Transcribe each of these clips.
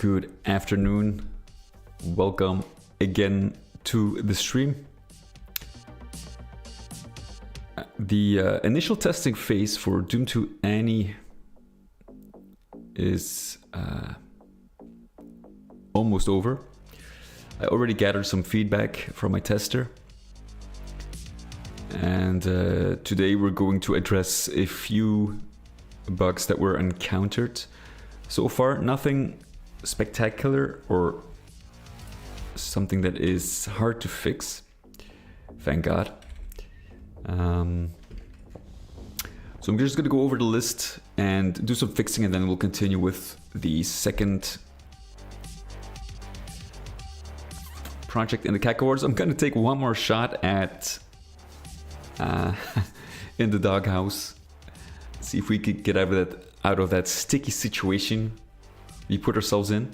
Good afternoon. Welcome again to the stream. The initial testing phase for Doom 2 Annie is almost over. I already gathered some feedback from my tester. And today we're going to address a few bugs that were encountered. So far, nothing spectacular or something that is hard to fix. Thank God. So I'm just going to go over the list and do some fixing, and then we'll continue with the second project in the Cacowards. I'm going to take one more shot at in the doghouse. See if we could get out of that sticky situation we put ourselves in.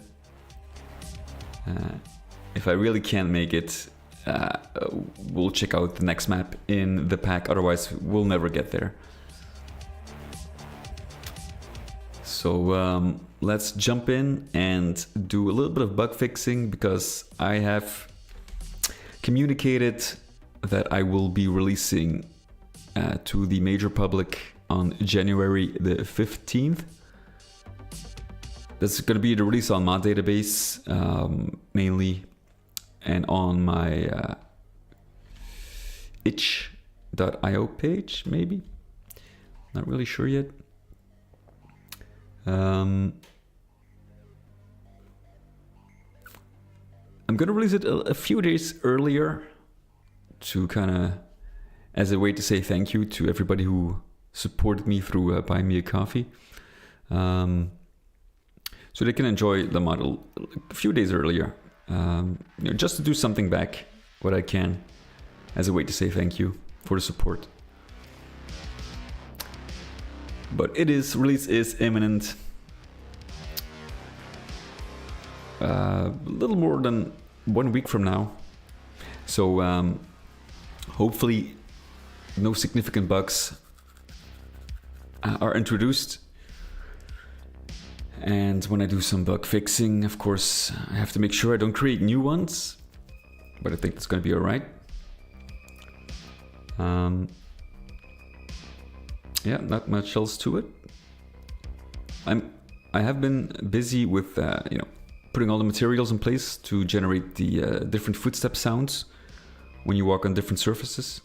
If I really can't make it, we'll check out the next map in the pack. Otherwise, we'll never get there. So let's jump in and do a little bit of bug fixing, because I have communicated that I will be releasing to the major public on January the 15th. That's going to be the release on my database mainly, and on my itch.io page, maybe. Not really sure yet. I'm going to release it a few days earlier to kind of as a way to say thank you to everybody who supported me through buying me a coffee. So they can enjoy the model a few days earlier. Just to do something back, what I can, as a way to say thank you for the support. But release is imminent. A little more than 1 week from now. So hopefully no significant bugs are introduced. And when I do some bug fixing, of course, I have to make sure I don't create new ones. But I think it's going to be all right. Yeah, not much else to it. I have been busy with putting all the materials in place to generate the different footstep sounds when you walk on different surfaces.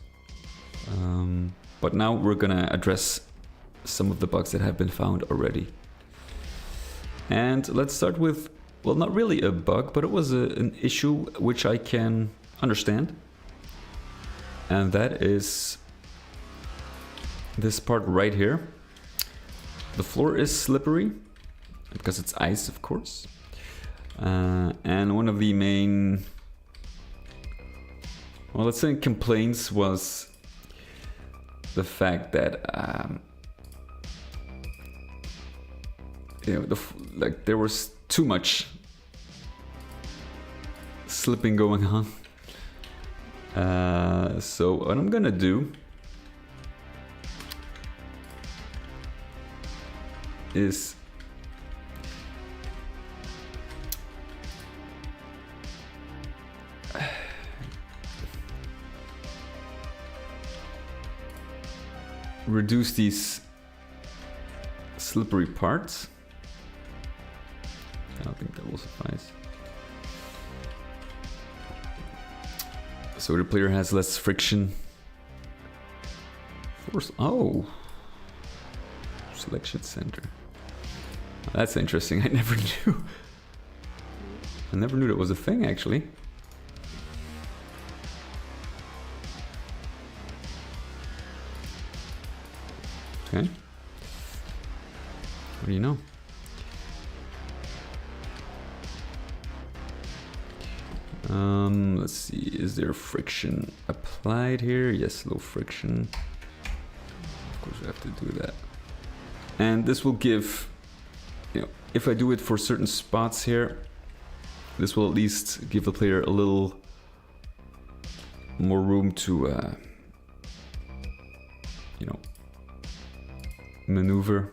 But now we're gonna address some of the bugs that have been found already. And let's start with, well, not really a bug, but it was an issue which I can understand. And that is this part right here. The floor is slippery because it's ice, of course. And one of the main, well, let's say complaints was the fact that there was too much slipping going on. So what I'm gonna do is reduce these slippery parts. I don't think that will suffice. So the player has less friction. Oh, selection center. That's interesting. I never knew. I never knew that was a thing, actually. Okay. What do you know? Let's see, is there friction applied here? Yes, low friction. Of course we have to do that. And this will give, if I do it for certain spots here, this will at least give the player a little more room to, maneuver.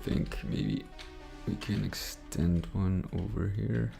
think maybe we can extend one over here.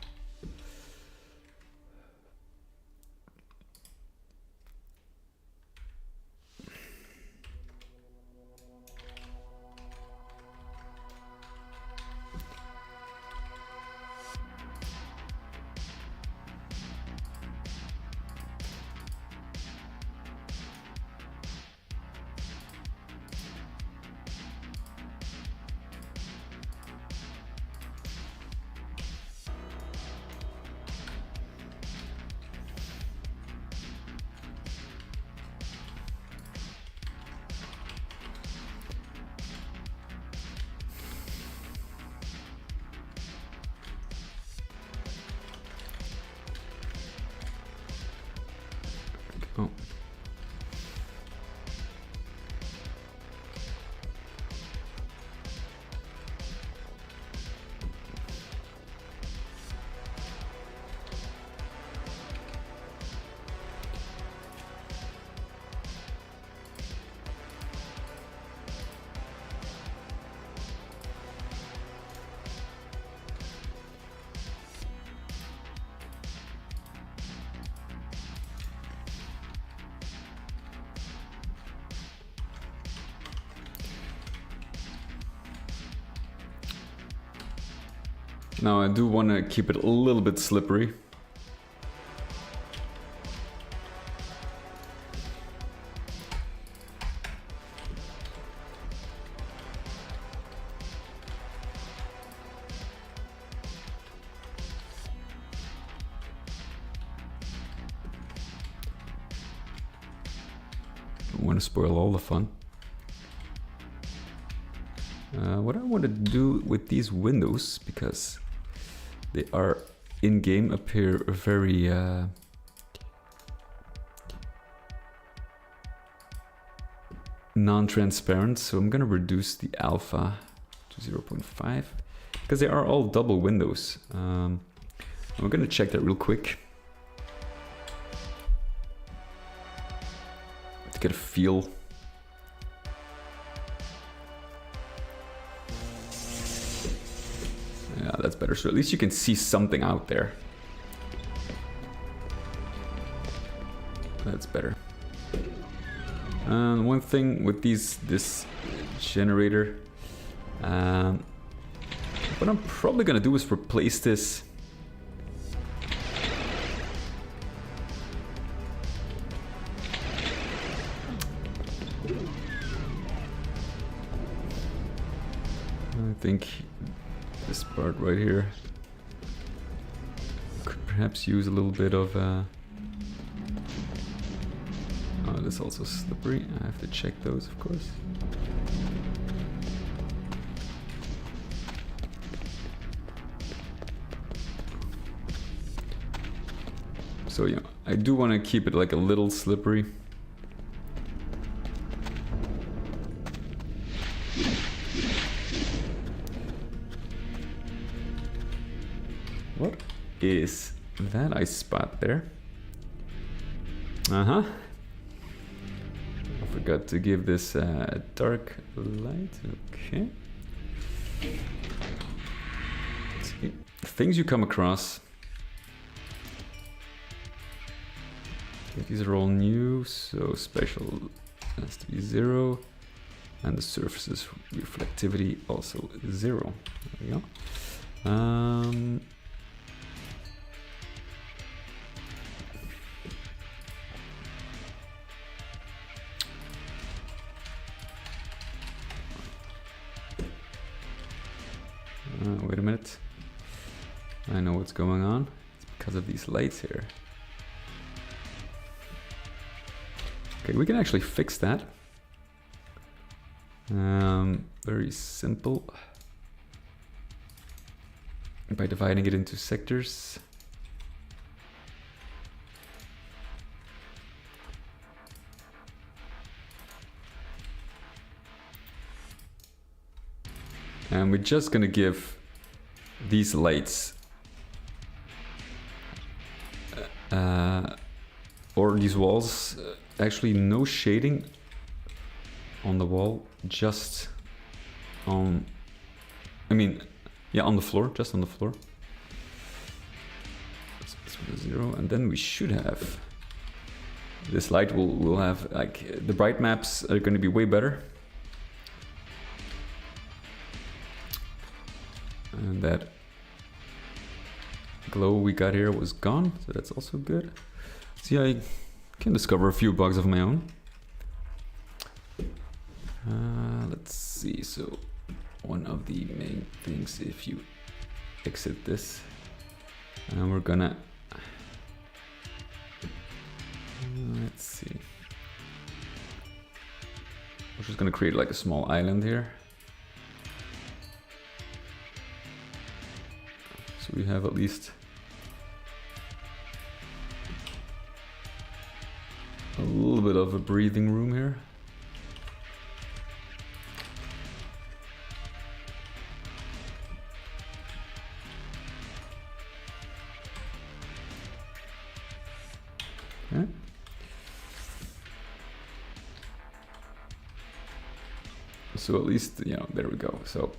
Oh. Now I do want to keep it a little bit slippery. Don't want to spoil all the fun. What I want to do with these windows, because they are in-game, appear very non-transparent, so I'm gonna reduce the alpha to 0.5 because they are all double windows. I'm gonna check that real quick to get a feel. Yeah, that's better. So at least you can see something out there. That's better. One thing with this generator, what I'm probably gonna do is replace this. I think this part right here could perhaps use a little bit of oh, this is also slippery. I have to check those, of course. So yeah, I do want to keep it like a little slippery. What is that I spot there? Uh-huh. I forgot to give this dark light. Okay. Let's see. Things you come across. Okay, these are all new, so special has to be 0. And the surface's reflectivity also 0. There we go. Wait a minute. I know what's going on. It's because of these lights here. Okay, we can actually fix that. Very simple. By dividing it into sectors. And we're just gonna give these lights or these walls actually no shading on the wall, just on I mean, yeah, on the floor, just on the floor. This with a 0, and then we should have... This light will have, like, the bright maps are going to be way better. And that glow we got here was gone, so that's also good. See, I can discover a few bugs of my own. Let's see, so one of the main things, if you exit this, and we're gonna... let's see. We're just gonna create like a small island here. So we have at least a little bit of a breathing room here. Okay. So at least, you know, there we go. So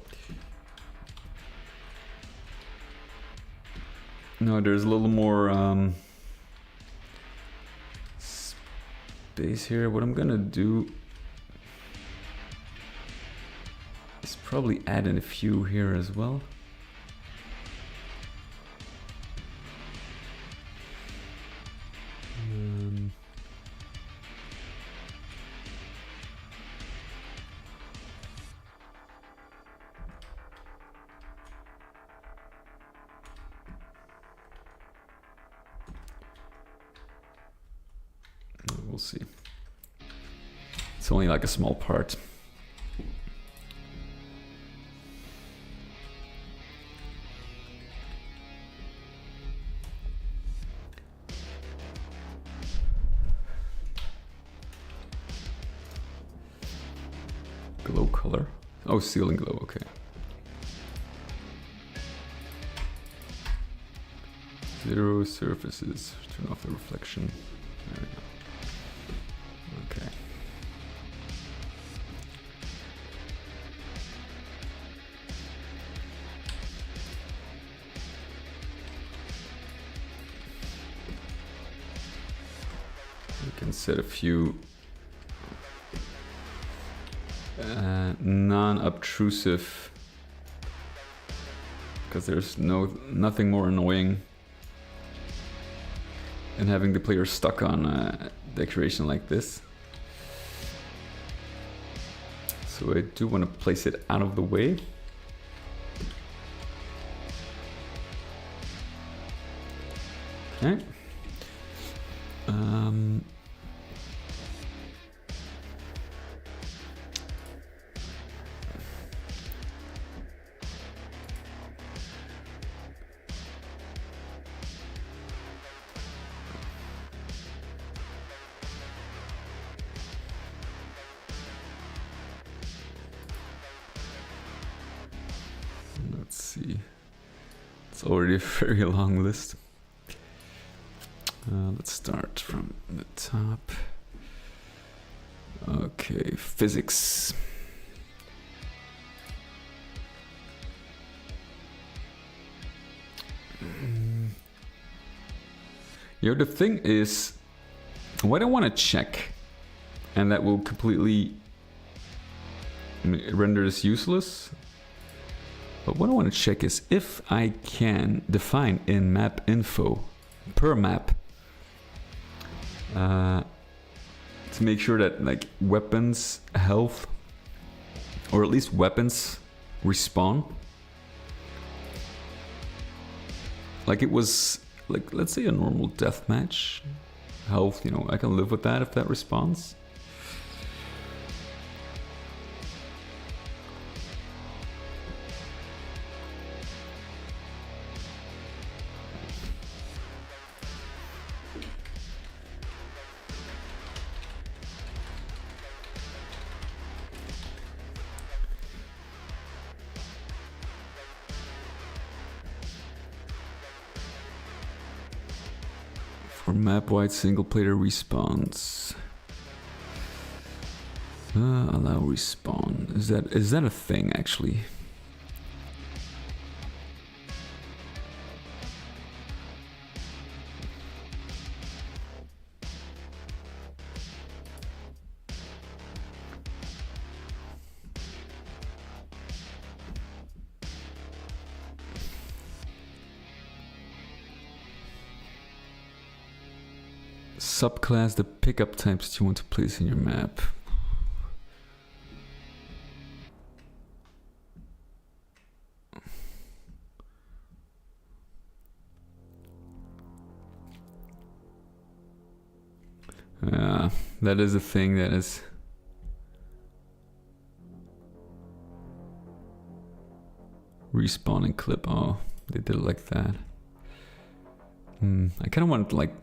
no, there's a little more space here. What I'm gonna do is probably add in a few here as well. We'll see. It's only like a small part. Glow color. Oh, ceiling glow, okay. Zero surfaces. Turn off the reflection. There we go. Okay. We can set a few non-obtrusive, because there's nothing more annoying than having the player stuck on decoration like this. So I do want to place it out of the way. Okay. Let's see. It's already a very long list. Let's start from the top. Okay, physics. You know, the thing is, what I want to check, and that will completely render this useless. But what I want to check is if I can define in map info per map to make sure that like weapons health, or at least weapons respawn. Like it was like, let's say a normal deathmatch health, you know, I can live with that if that respawns. For map-wide single-player respawns, allow respawn. Is that a thing actually? subclass the pickup types you want to place in your map. That is a thing that is respawning clip. Oh, they did it like that. I kind of want like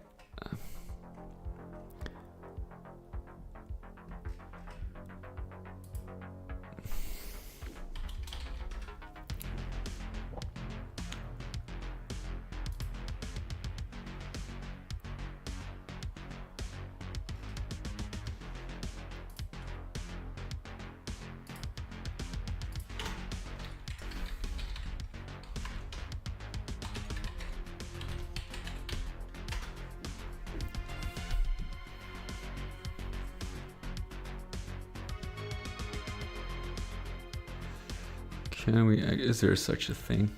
can we, is there such a thing?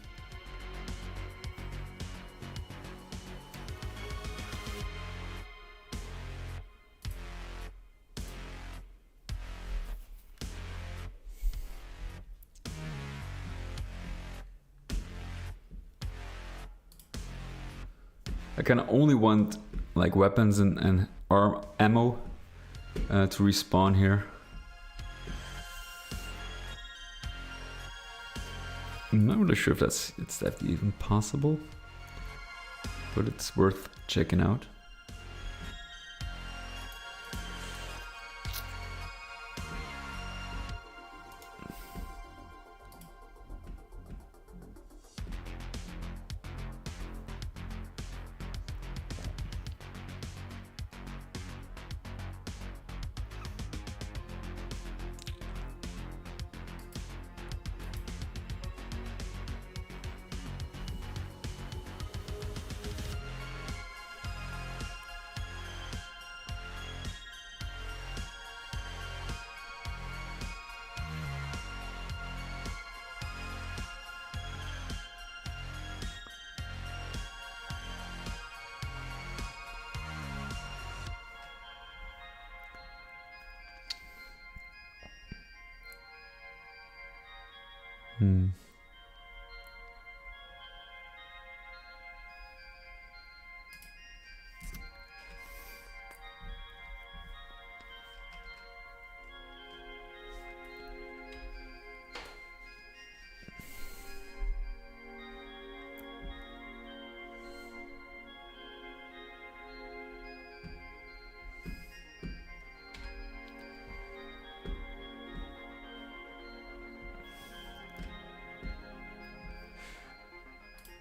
I kind of only want like weapons and ammo to respawn here. I'm not really sure if it's that even possible, but it's worth checking out.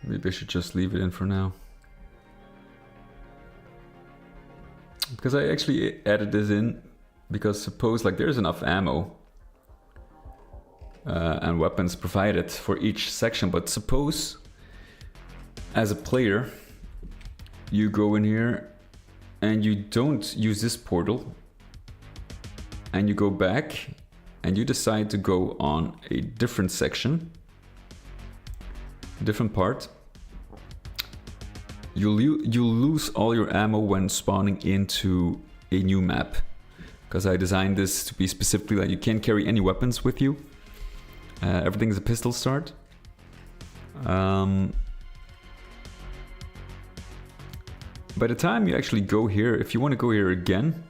Maybe I should just leave it in for now. Because I actually added this in because suppose like there's enough ammo and weapons provided for each section, but suppose as a player you go in here and you don't use this portal and you go back and you decide to go on a different section, different part, you'll lose all your ammo when spawning into a new map. Because I designed this to be specifically that you can't carry any weapons with you. Everything is a pistol start. By the time you actually go here, if you want to go here again,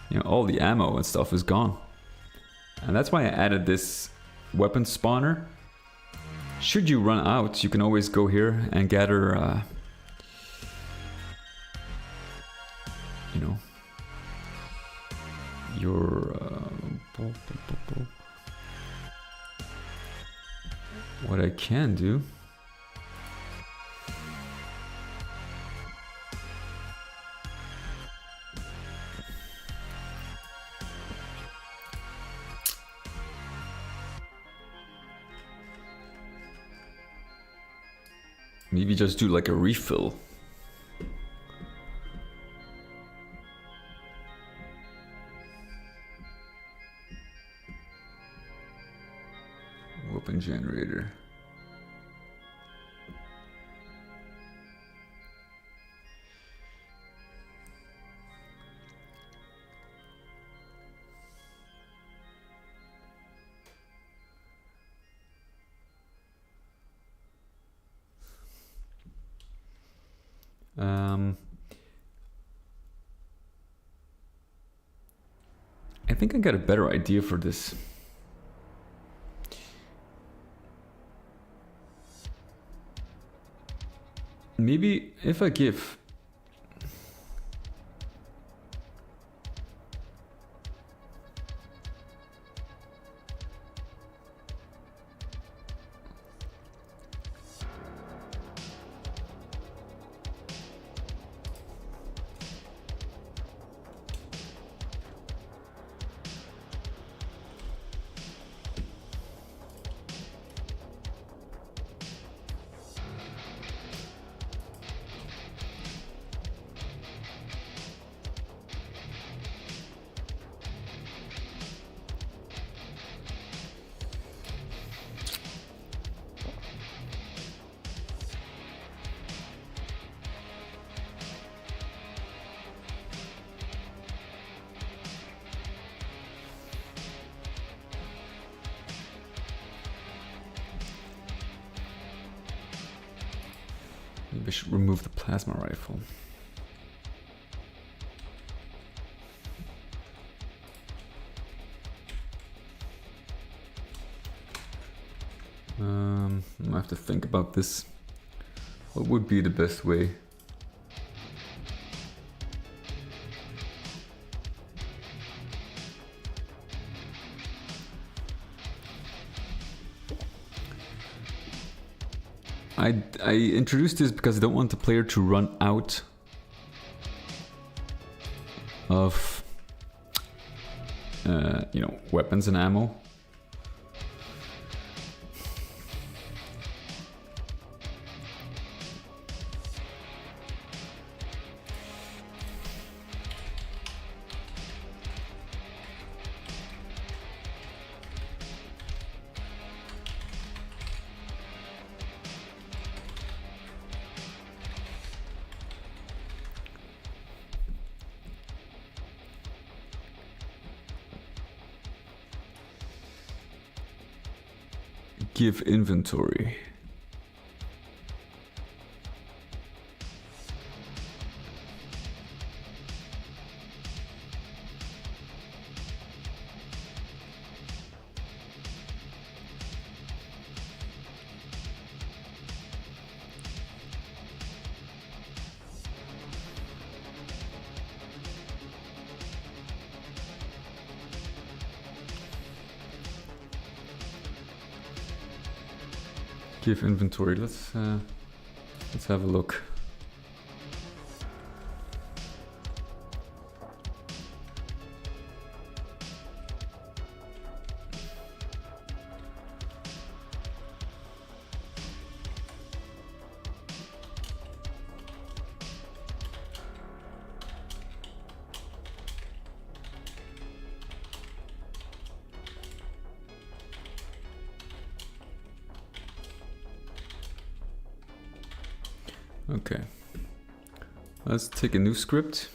you know, all the ammo and stuff is gone. And that's why I added this weapon spawner. Should you run out, you can always go here and gather, you know, your what I can do. Maybe just do like a refill. Weapon generator. I think I got a better idea for this. Maybe if I give maybe I should remove the plasma rifle. I have to think about this. What would be the best way? I introduced this because I don't want the player to run out of you know, weapons and ammo. Give inventory. Give inventory. Let's have a look. Okay, let's take a new script.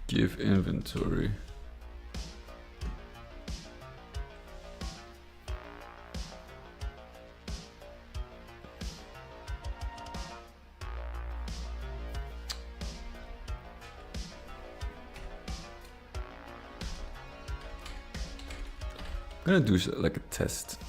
Give inventory. gonna do like a test.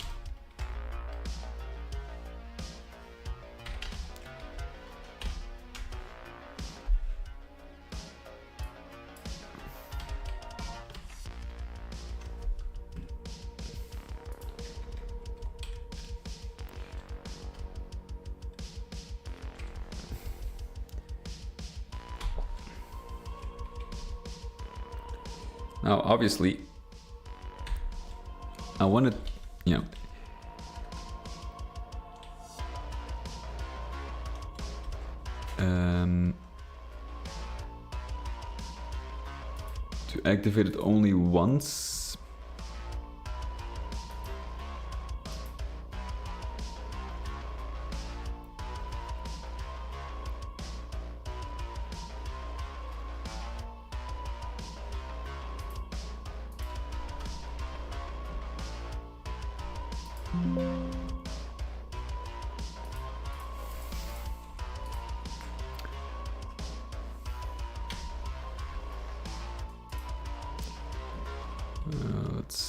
Now, obviously, I want to, you know, to activate it only once.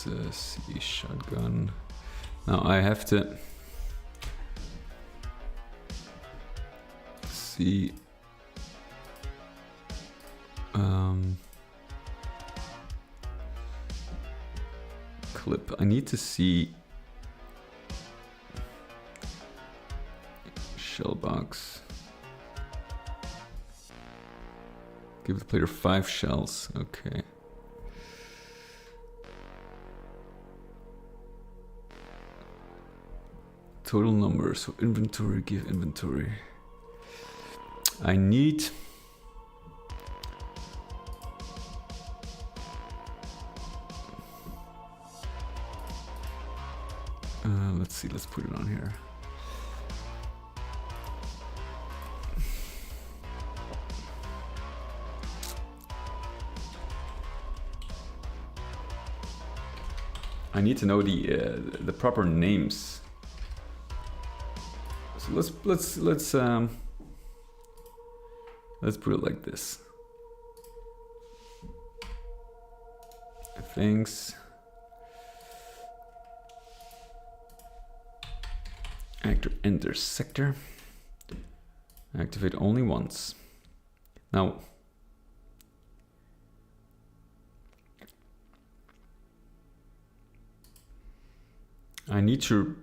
Let's see, shotgun. Now I have to see clip. I need to see shell box. Give the player 5 shells. Okay. Total number, so inventory, give inventory. I need let's see, let's put it on here. I need to know the proper names. So let's put it like this. Things. Actor enters sector. Activate only once. Now, I need to.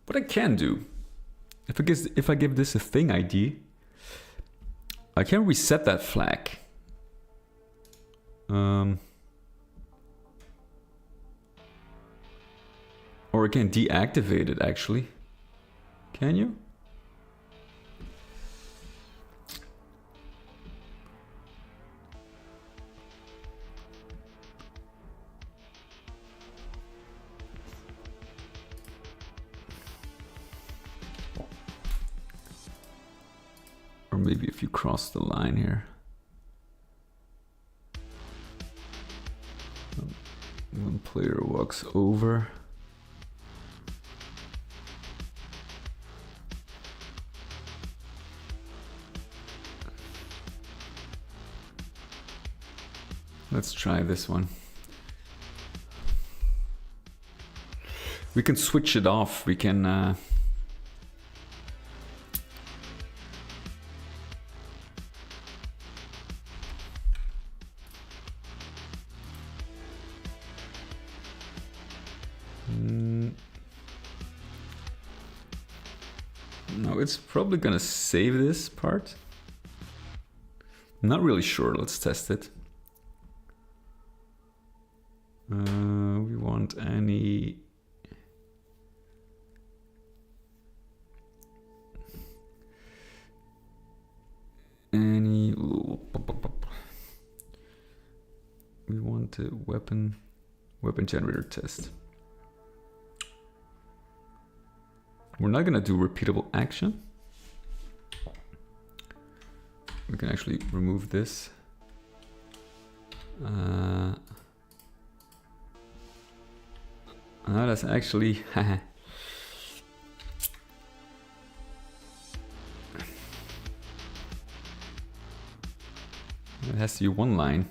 What I can do, if I give this a thing ID, I can reset that flag. Or I can deactivate it actually. Can you? Or maybe if you cross the line here. One player walks over. Let's try this one. We can switch it off. We can no, it's probably gonna save this part. Not really sure. Let's test it. We want any we want a weapon generator test. We're not gonna do repeatable action. We can actually remove this. That's actually it has to be one line.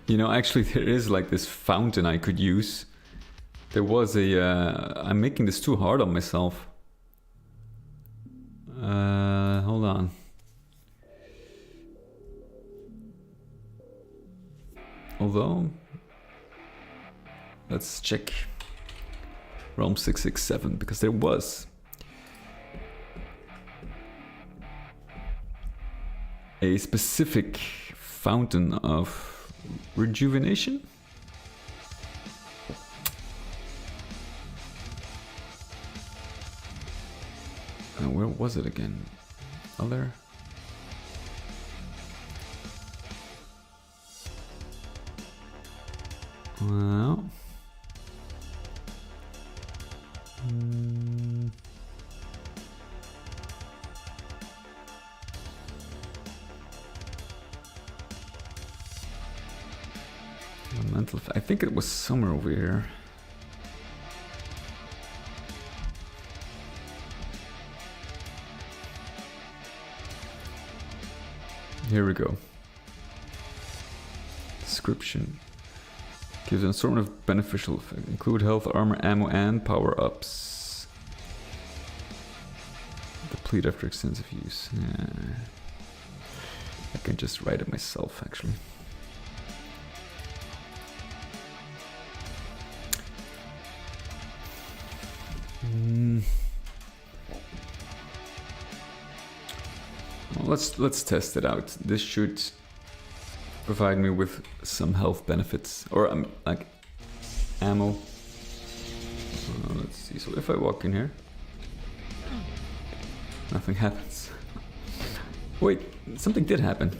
You know, actually there is like this fountain I could use. There was a... I'm making this too hard on myself. Hold on. Although... Let's check Realm 667, because there was a specific fountain of rejuvenation. Where was it again? Other? Well... I think it was somewhere over here. Here we go. Description. Gives an assortment of beneficial effects. Include health, armor, ammo, and power-ups. Deplete after extensive use. Yeah. I can just write it myself, actually. Well, let's test it out. This should provide me with some health benefits, or like ammo. Let's see. So if I walk in here, nothing happens. Wait, something did happen.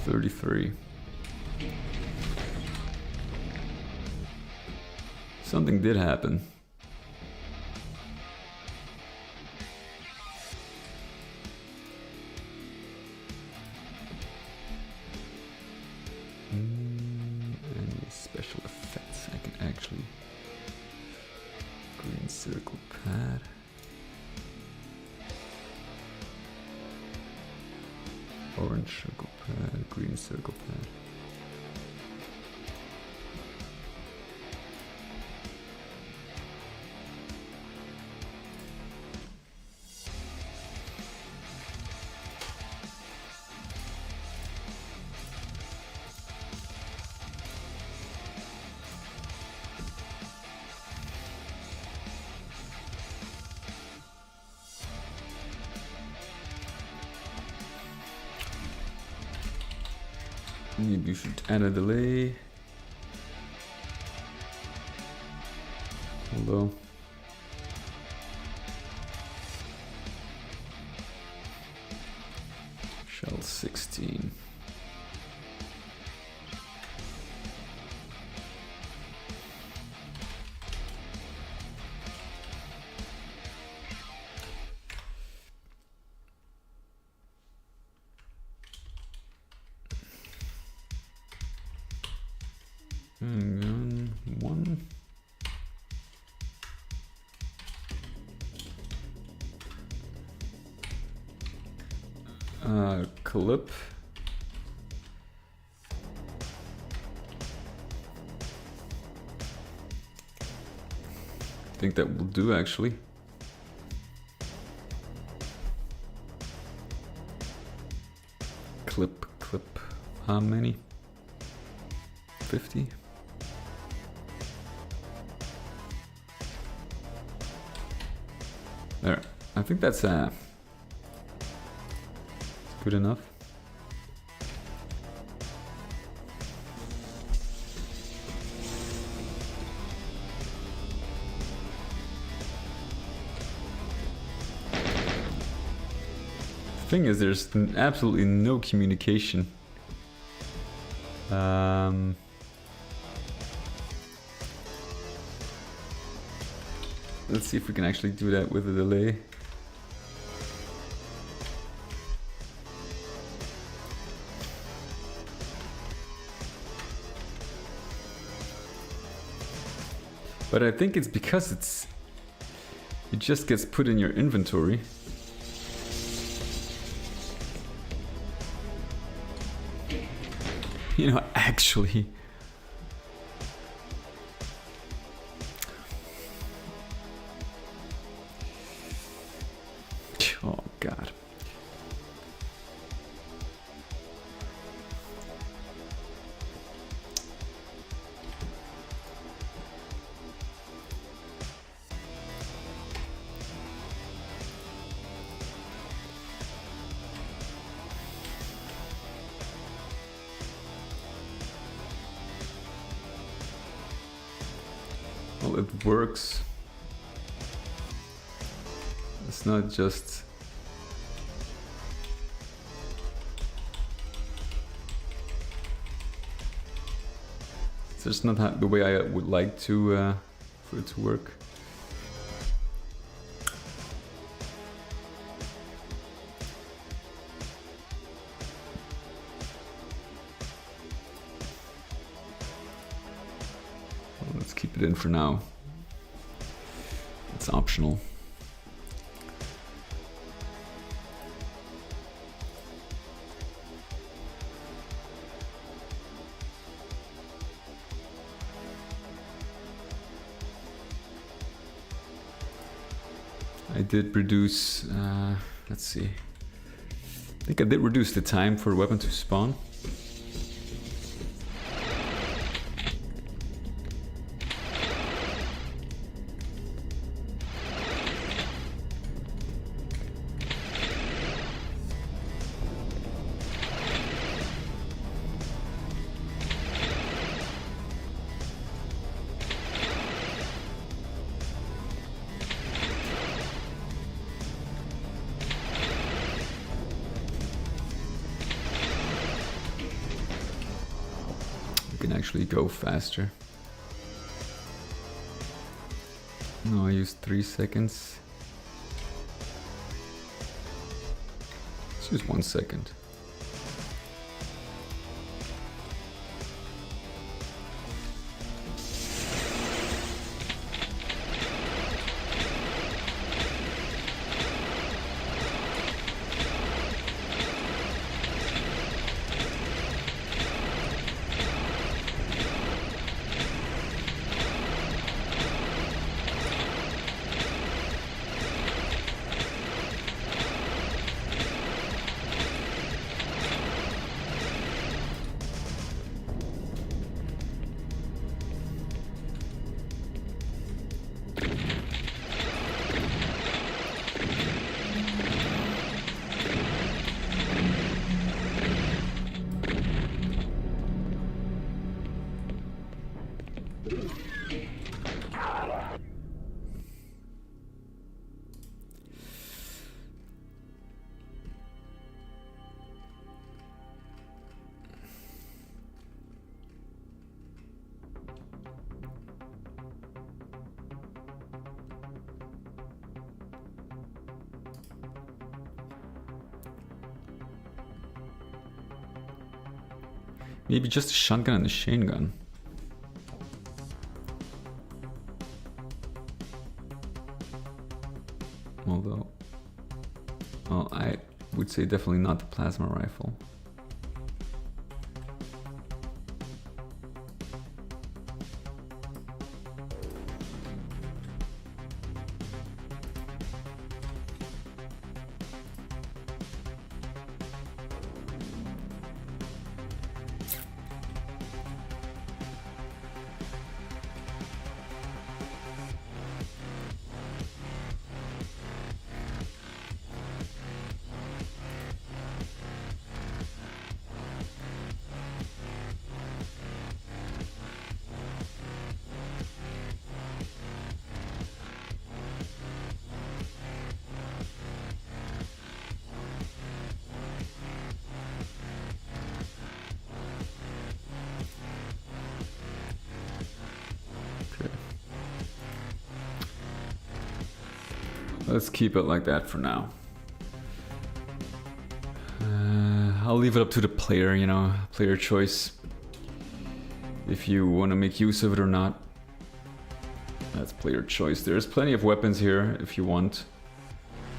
$33. Something did happen. Any special effects I can actually... Green circle pad. Orange circle pad, green circle pad. Maybe you should add a delay. Although shell 16. One. Clip. I think that will do actually. Clip. How many? 50? There. I think that's good enough. The thing is, there's absolutely no communication. Let's see if we can actually do that with a delay. But I think it's because it just gets put in your inventory. You know, actually. Oh, God. Well, it works. It's not just... It's just not the way I would like to for it to work. Well, let's keep it in for now. It's optional. I did reduce, let's see. I think I did reduce the time for a weapon to spawn. Actually go faster. No, I used 3 seconds. Let's use 1 second. Maybe just a shotgun and a chain gun. Although, well, I would say definitely not the plasma rifle. Let's keep it like that for now. I'll leave it up to the player, you know, player choice. If you want to make use of it or not. That's player choice. There's plenty of weapons here if you want.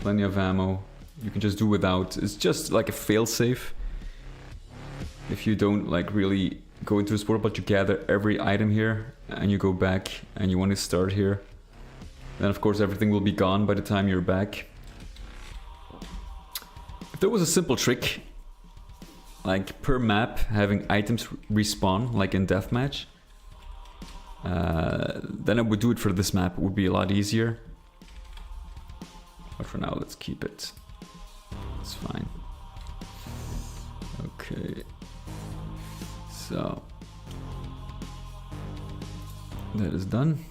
Plenty of ammo. You can just do without. It's just like a failsafe. if you don't like really go into the sport, but you gather every item here and you go back and you want to start here, then of course everything will be gone by the time you're back. If there was a simple trick, like per map having items respawn like in deathmatch, then I would do it for this map. It would be a lot easier. But for now, let's keep it. It's fine. Okay. So that is done.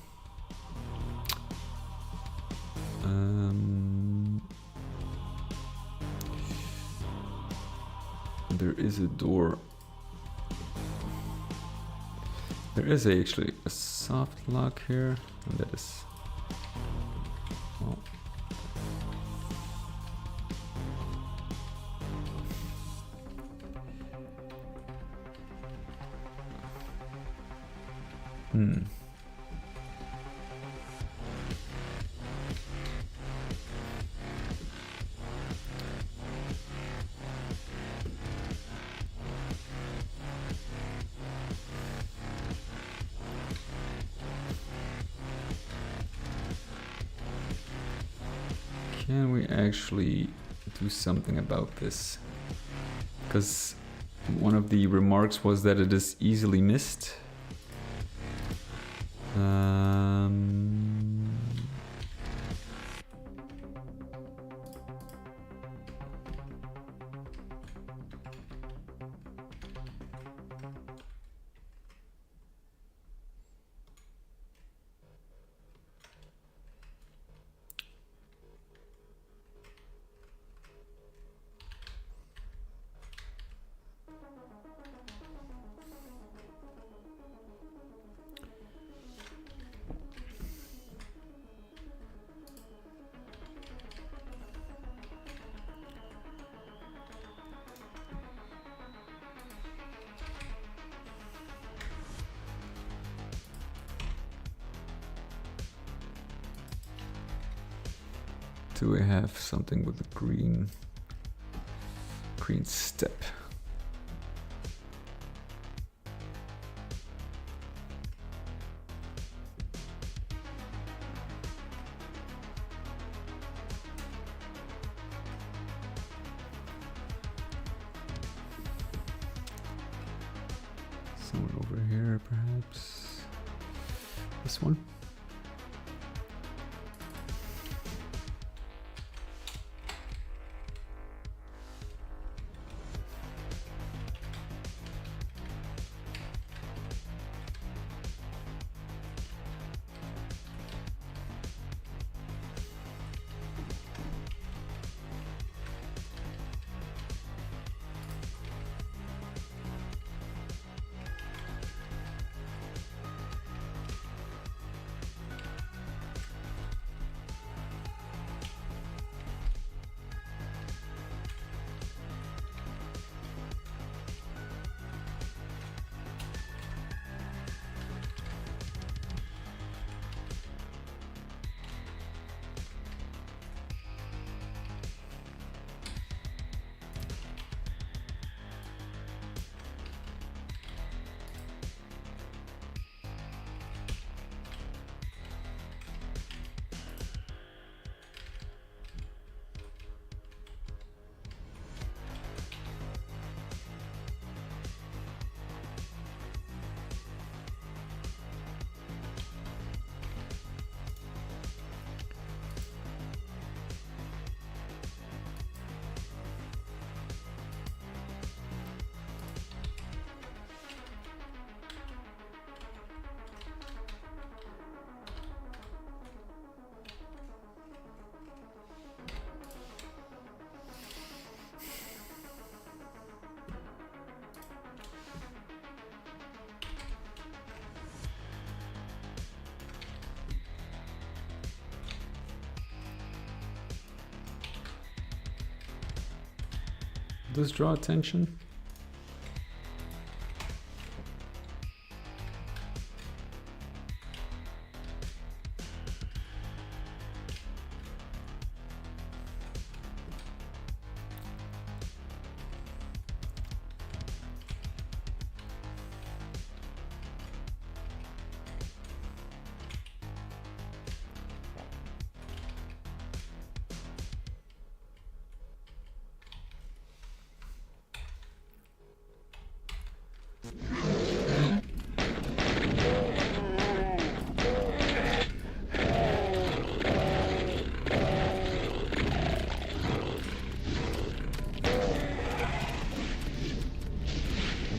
There is a door. There is actually a soft lock here, and that is. Oh. Can we actually do something about this? Because one of the remarks was that it is easily missed. Do we have something with a green step? Someone over here, perhaps. This one. Does draw attention?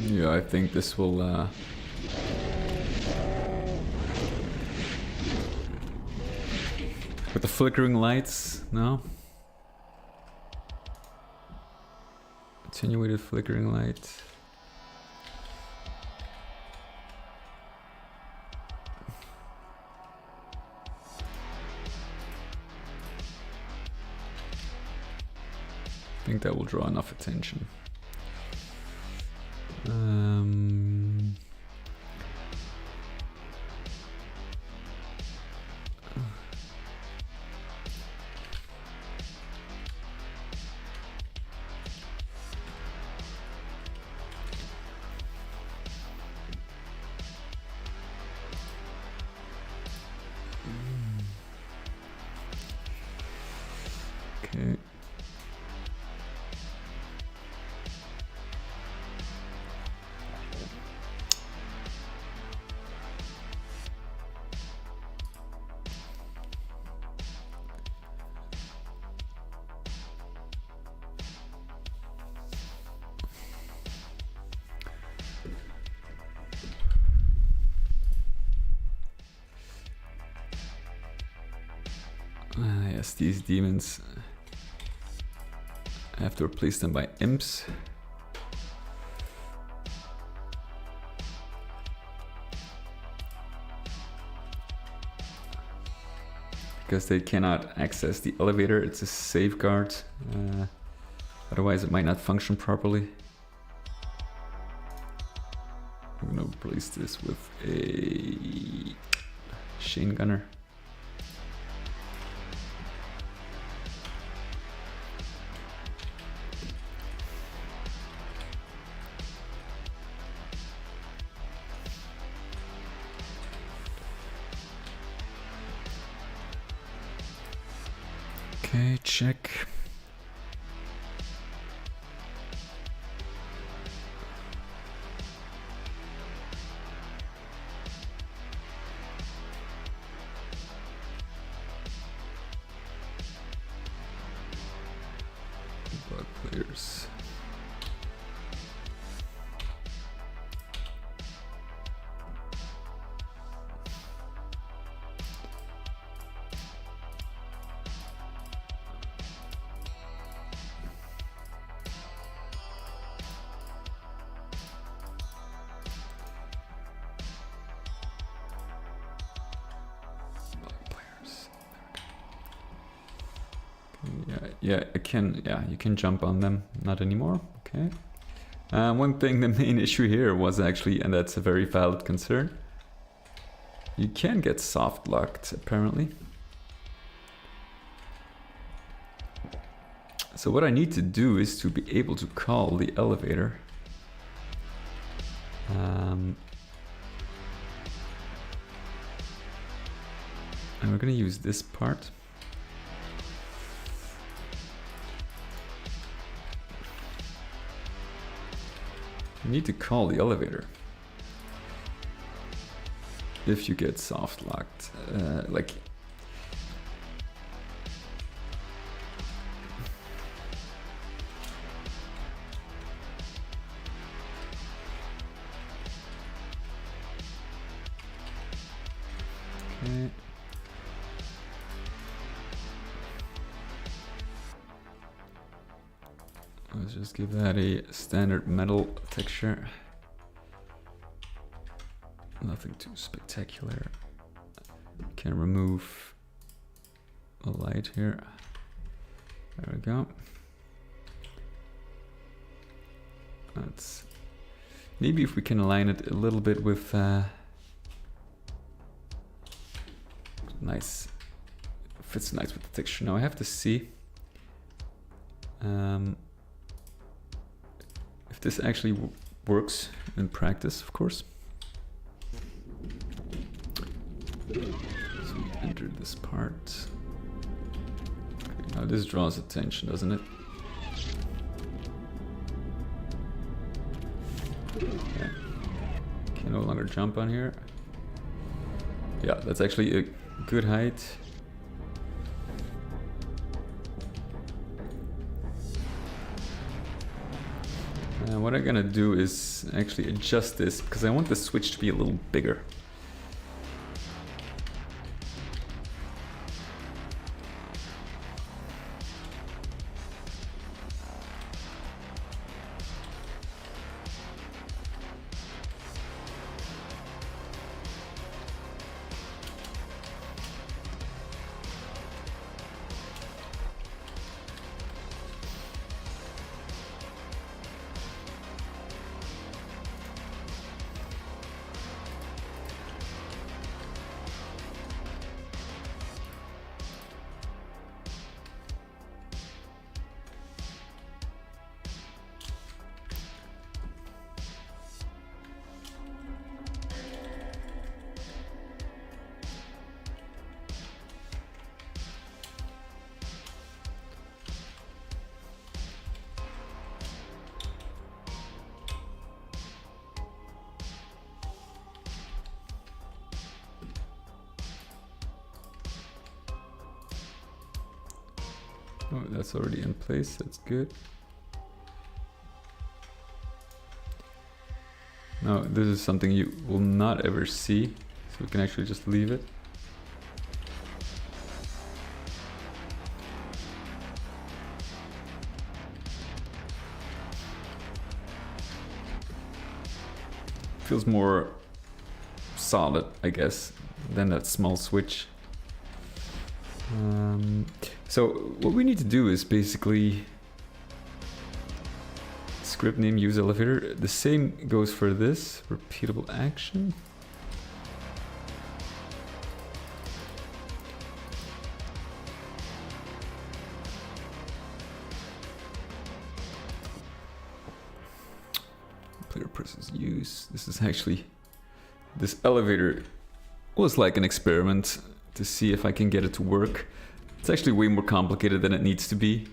Yeah, I think this will with the flickering lights, no? Attenuated flickering light. I think that will draw enough attention. Okay. Yes, these demons. I have to replace them by imps. Because they cannot access the elevator, it's a safeguard. Otherwise it might not function properly. I'm gonna replace this with a Shane Gunner. Okay, check. Bug players. Yeah, you can jump on them. Not anymore, okay. One thing, the main issue here was actually, and that's a very valid concern, you can get soft locked apparently. So what I need to do is to be able to call the elevator. And we're gonna use this part. You need to call the elevator if you get soft locked, like okay. Let's just give that a standard metal texture. Nothing too spectacular. Can remove the light here. There we go. That's maybe if we can align it a little bit with nice, fits nice with the texture. Now I have to see if this actually works in practice, of course. So we enter this part. Okay, now this draws attention, doesn't it? Yeah. Can no longer jump on here. Yeah, that's actually a good height. What I'm gonna do is actually adjust this because I want the switch to be a little bigger. Oh, that's already in place, that's good. Now, this is something you will not ever see, so we can actually just leave it. Feels more solid, I guess, than that small switch. So what we need to do is basically script name use elevator. The same goes for this repeatable action. Player presses use. This is actually, this elevator was like an experiment to see if I can get it to work. It's actually way more complicated than it needs to be.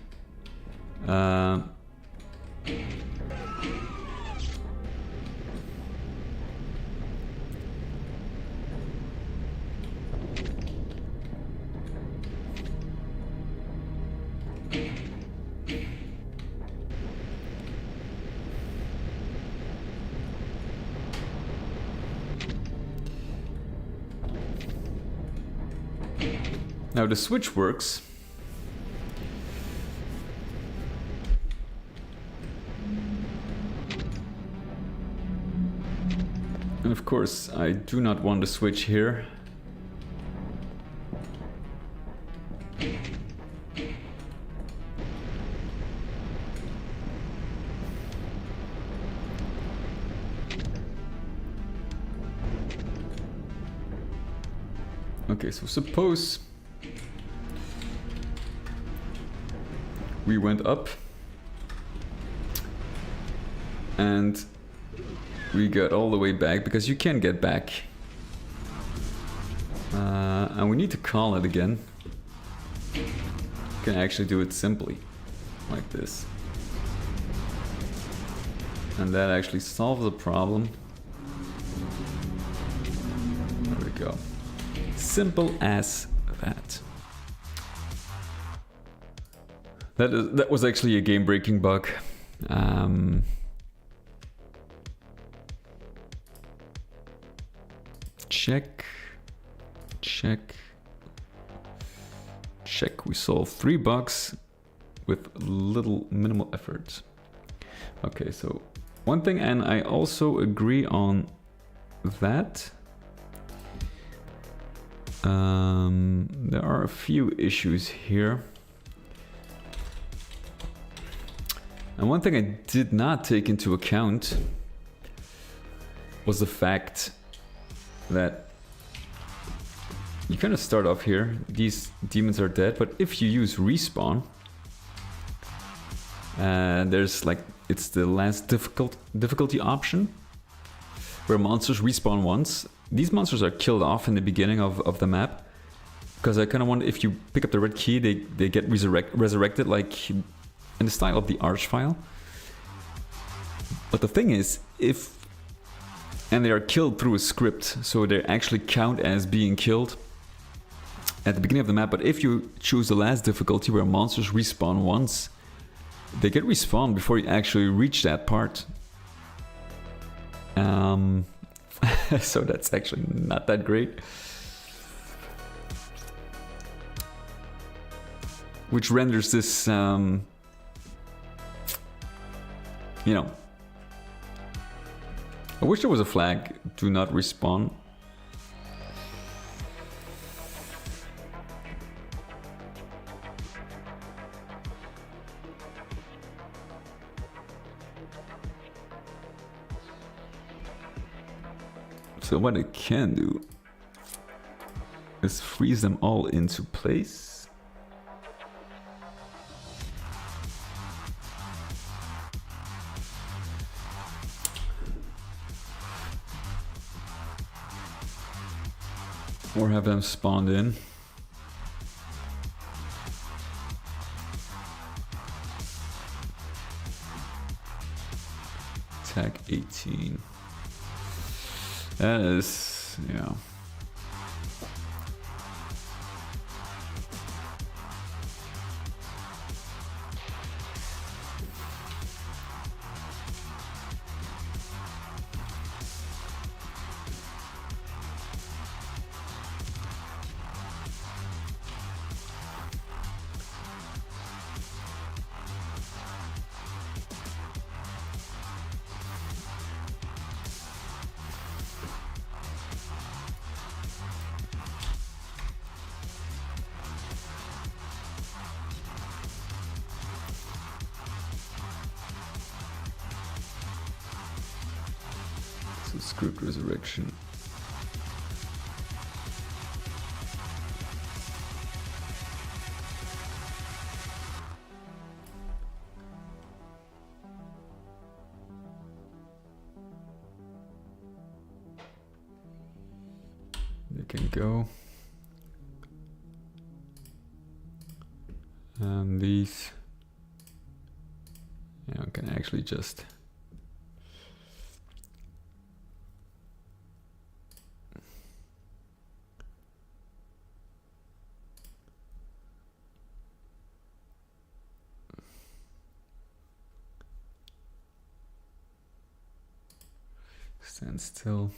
Now the switch works. And of course, I do not want the switch here. Okay, so suppose we went up and we got all the way back, because you can get back, and we need to call it again. You can actually do it simply like this, and that actually solves the problem. There we go. Simple as that. That was actually a game-breaking bug. Check. We solved 3 bugs with minimal effort. Okay, so one thing, and I also agree on that. There are a few issues here. And one thing I did not take into account was the fact that you kind of start off here, these demons are dead, but if you use respawn, there's like, it's the last difficulty option, where monsters respawn once. These monsters are killed off in the beginning of the map, because I kind of want, if you pick up the red key, they get resurrected like in the style of the Arch file. But the thing is, and they are killed through a script, so they actually count as being killed at the beginning of the map. But if you choose the last difficulty, where monsters respawn once, they get respawned before you actually reach that part. So that's actually not that great. Which renders this, you know, I wish there was a flag, do not respawn. So what it can do is freeze them all into place. Or have them spawned in. Tag 18. That is, yeah. Script resurrection. They can go. And these, yeah, I can actually just stand still.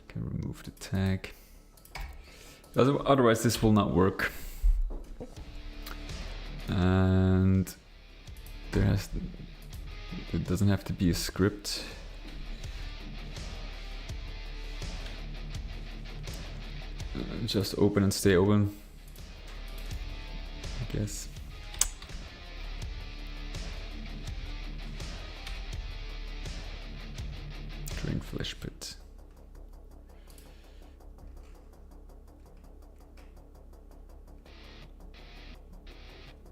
Can remove the tag. Otherwise this will not work. And there doesn't have to be a script. Just open and stay open, I guess. Drain flesh pit.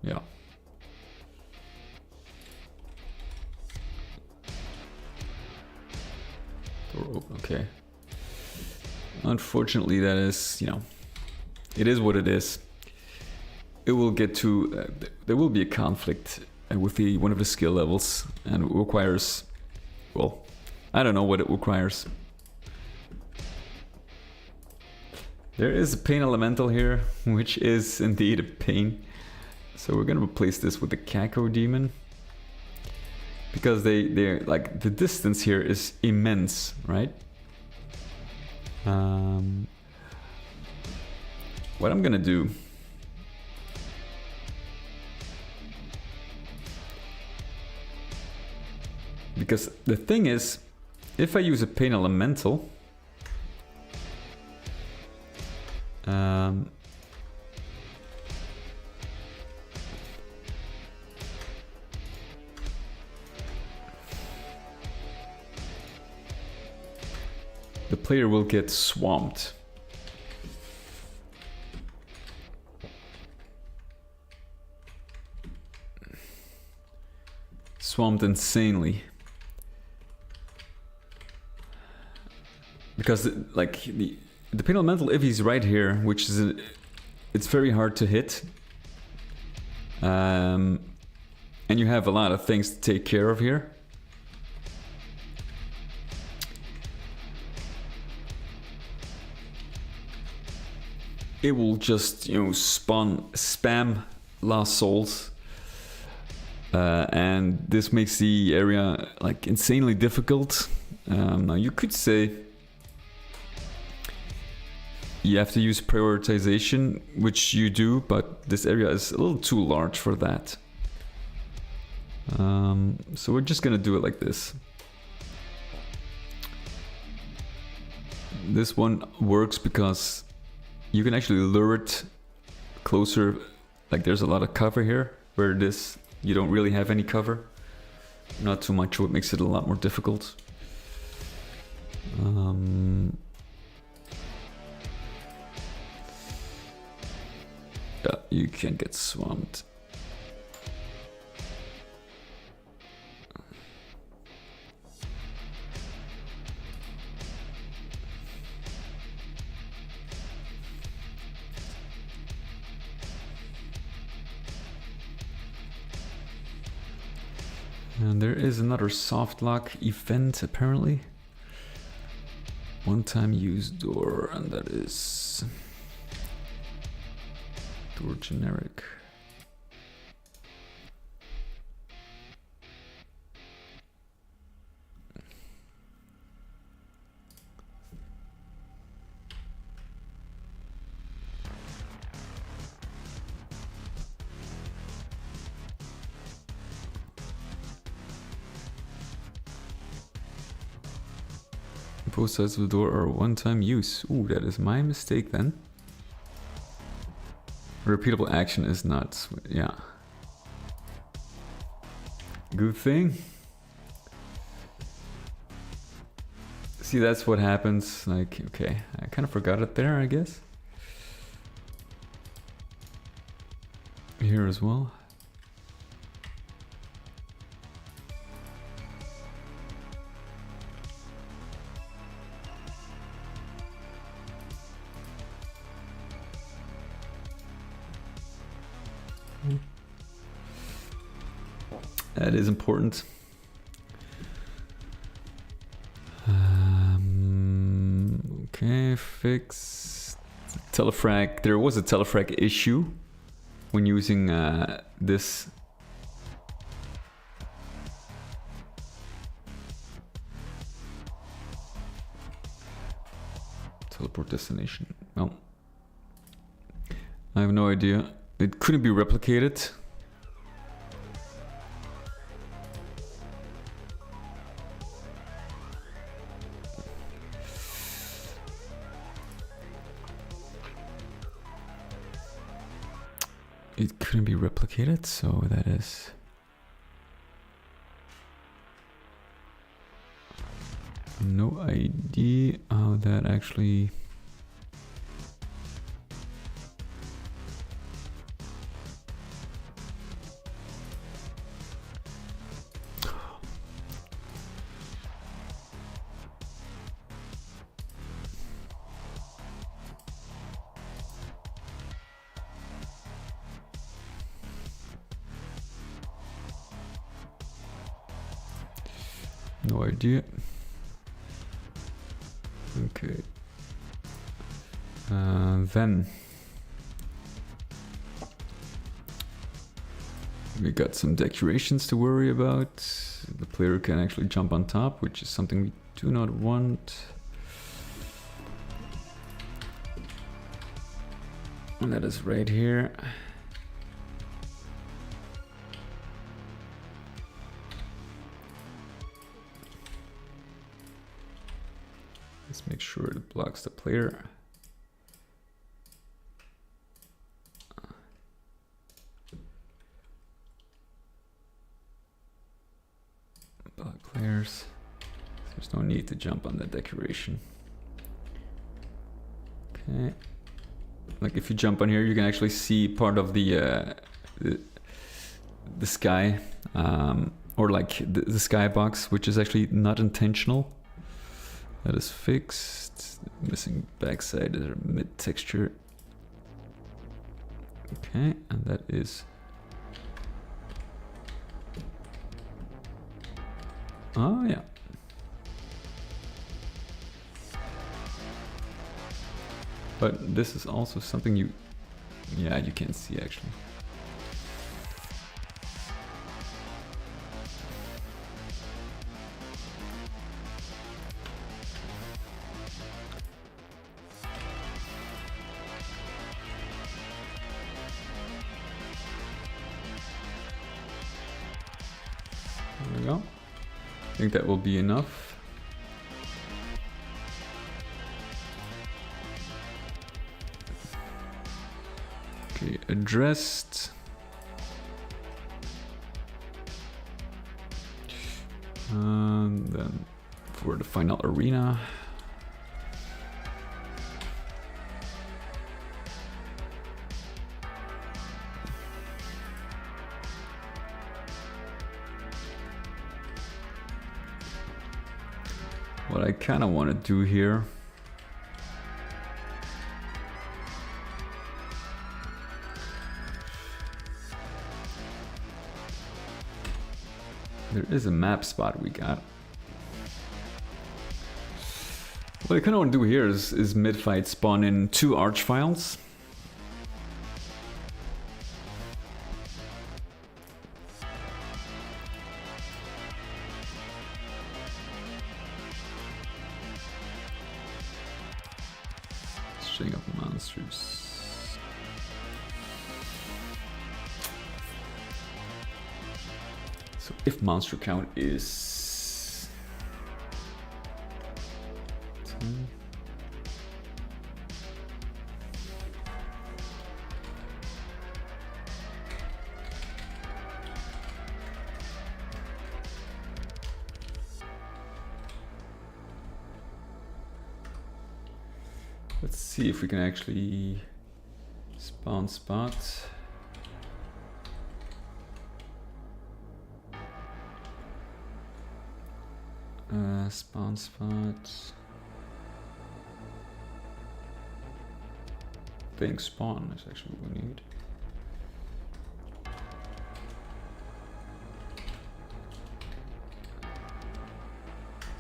Yeah. Door open, okay. Unfortunately, that is, you know, it is what it is. It will get to, there will be a conflict with one of the skill levels, and it requires, well, I don't know what it requires. There is a pain elemental here, which is indeed a pain. So we're gonna replace this with the Caco demon. Because they're like, the distance here is immense, right? What I'm gonna do, because the thing is, if I use a pain elemental, the player will get swamped. Swamped insanely. Because like the pain elemental, if he's right here, which is it's very hard to hit. And you have a lot of things to take care of here. It will just, you know, spam Lost Souls. And this makes the area like insanely difficult. Now you could say you have to use prioritization, which you do, but this area is a little too large for that. So we're just gonna do it like this. This one works because you can actually lure it closer. Like there's a lot of cover here, where this you don't really have any cover. Not too much, what makes it a lot more difficult. Yeah, you can get swamped. And there is another soft lock event apparently. One-time use door, and that is door generic. Both sides of the door are one-time use. Ooh, that is my mistake then. Repeatable action is not, yeah. Good thing. See, that's what happens. Like, okay, I kind of forgot it there, I guess. Here as well. That is important. Okay, fix telefrag. There was a telefrag issue when using this. Teleport destination. Well, I have no idea. It couldn't be replicated. It couldn't be replicated, so that is... No idea how that actually... No idea. Okay. Then we got some decorations to worry about. The player can actually jump on top, which is something we do not want. And that is right here. Let's make sure it blocks the player. Block players. There's no need to jump on that decoration. Okay. Like if you jump on here, you can actually see part of the sky, or like the skybox, which is actually not intentional. That is fixed. Missing backside is our mid texture. Okay, and that is... Oh yeah. But this is also something you... Yeah, you can see actually. think that will be enough. Okay, addressed. And then for the final arena. What I kind of want to do here there is a map spot we got. What I kind of want to do here is mid-fight spawn in 2 arch files. String of monsters. So if monster count is 10. Let's see if we can actually spawn spot. Spawn spot. Thing spawn is actually what we need.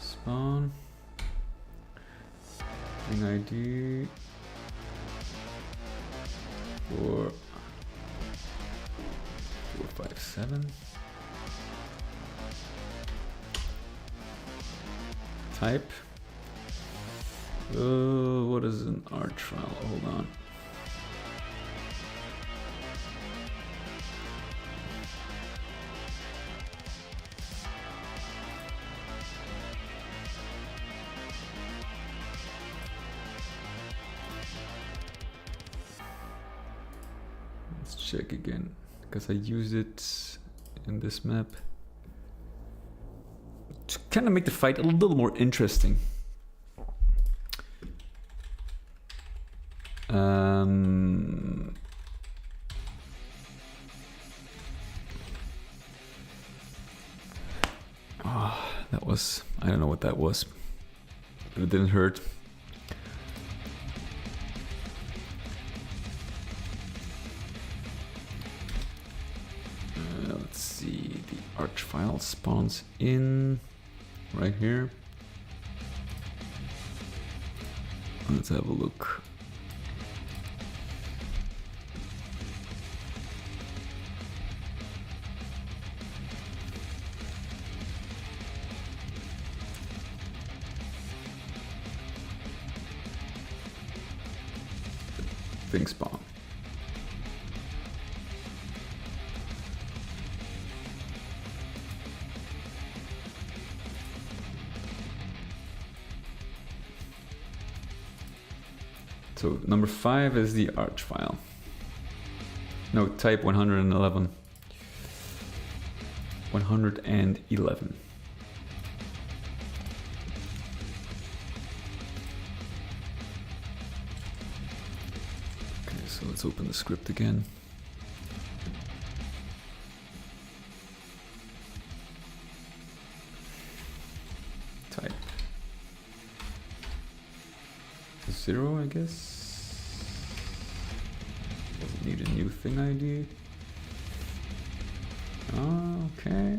Spawn. Thing ID. 457. Type. What is an arch file? Hold on. Let's check again, because I used it in this map to kind of make the fight a little more interesting. Oh, that was, I don't know what that was, but it didn't hurt. Let's see, the arch file spawns in right here. Let's have a look. Thing spawn. So number 5 is the arch file. No, type 111. 111. Okay, so let's open the script again. Type 0, I guess. Doesn't need a new thing ID. Oh, okay.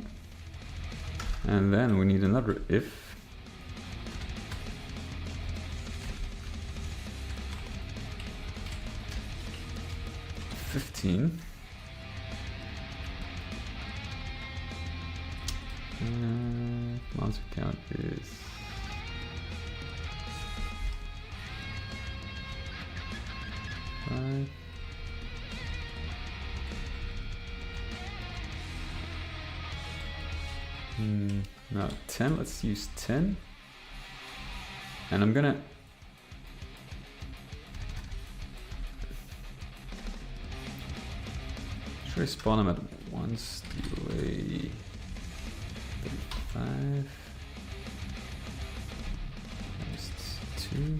And then we need another if. $15. Monster count is 5. Now 10, let's use 10. And I'm gonna... Should I spawn them at once? Delay 35. Just 2.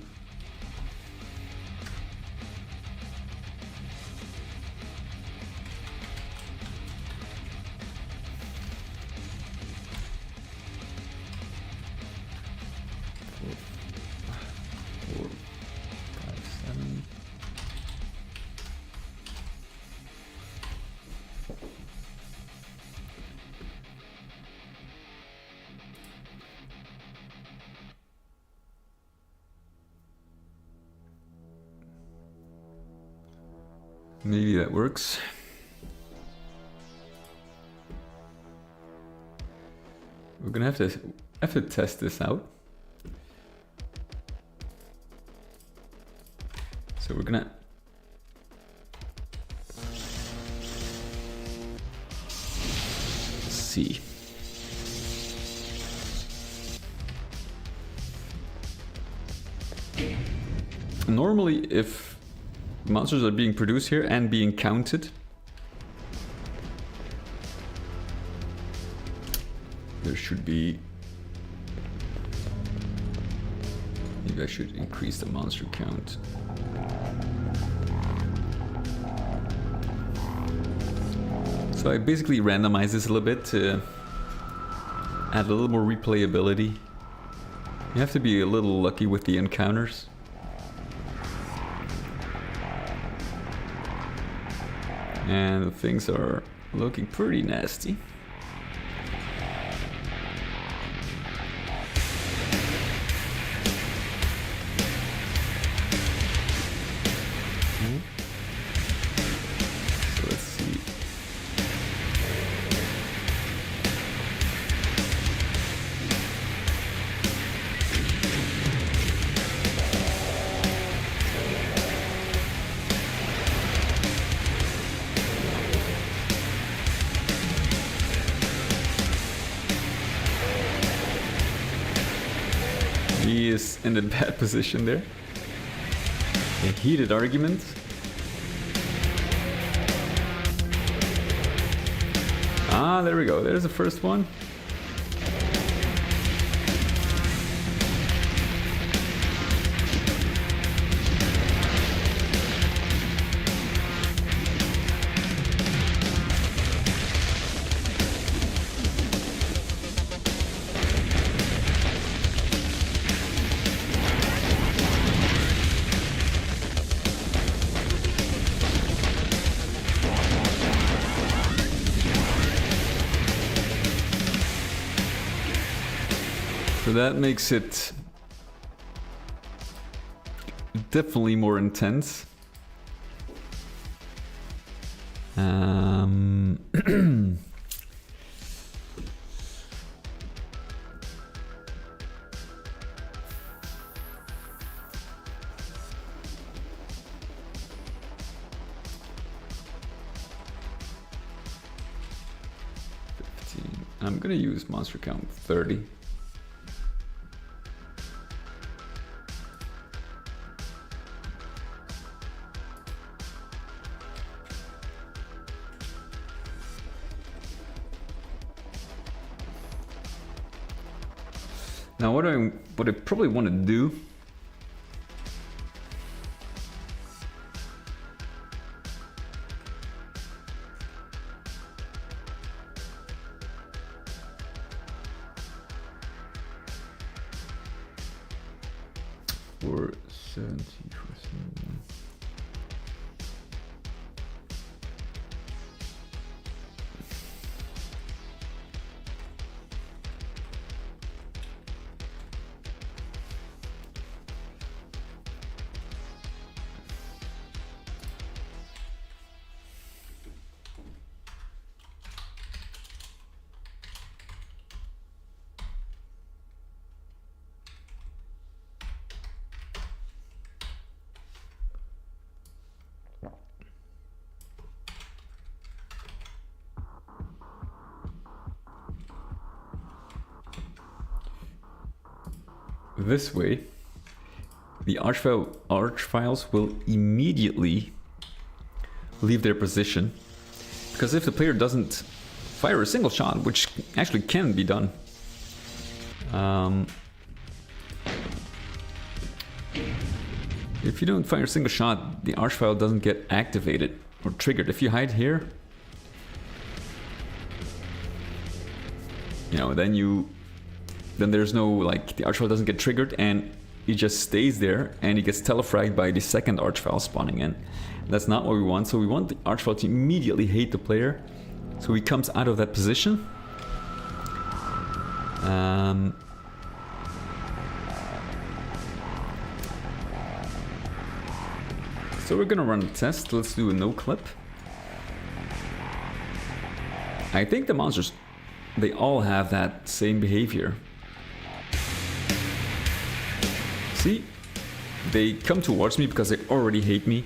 Maybe that works. We're gonna have to test this out. So we're gonna see. Normally, if monsters are being produced here and being counted, there should be... Maybe I should increase the monster count. So I basically randomize this a little bit to add a little more replayability. You have to be a little lucky with the encounters. And things are looking pretty nasty. So let's see. He is in a bad position there. A heated argument. Ah, there we go. There's the first one. So that makes it definitely more intense. I'm gonna use monster count 30. Now what I probably want to do for 70%. this way, the arch files will immediately leave their position. Because if the player doesn't fire a single shot, which actually can be done, if you don't fire a single shot, the arch file doesn't get activated or triggered. If you hide here, you know, then there's no, like, the arch file doesn't get triggered and he just stays there and he gets telefragged by the second arch file spawning in. That's not what we want. So we want the arch file to immediately hate the player, so he comes out of that position. So we're gonna run a test. Let's do a no clip. I think the monsters, they all have that same behavior. See? They come towards me because they already hate me.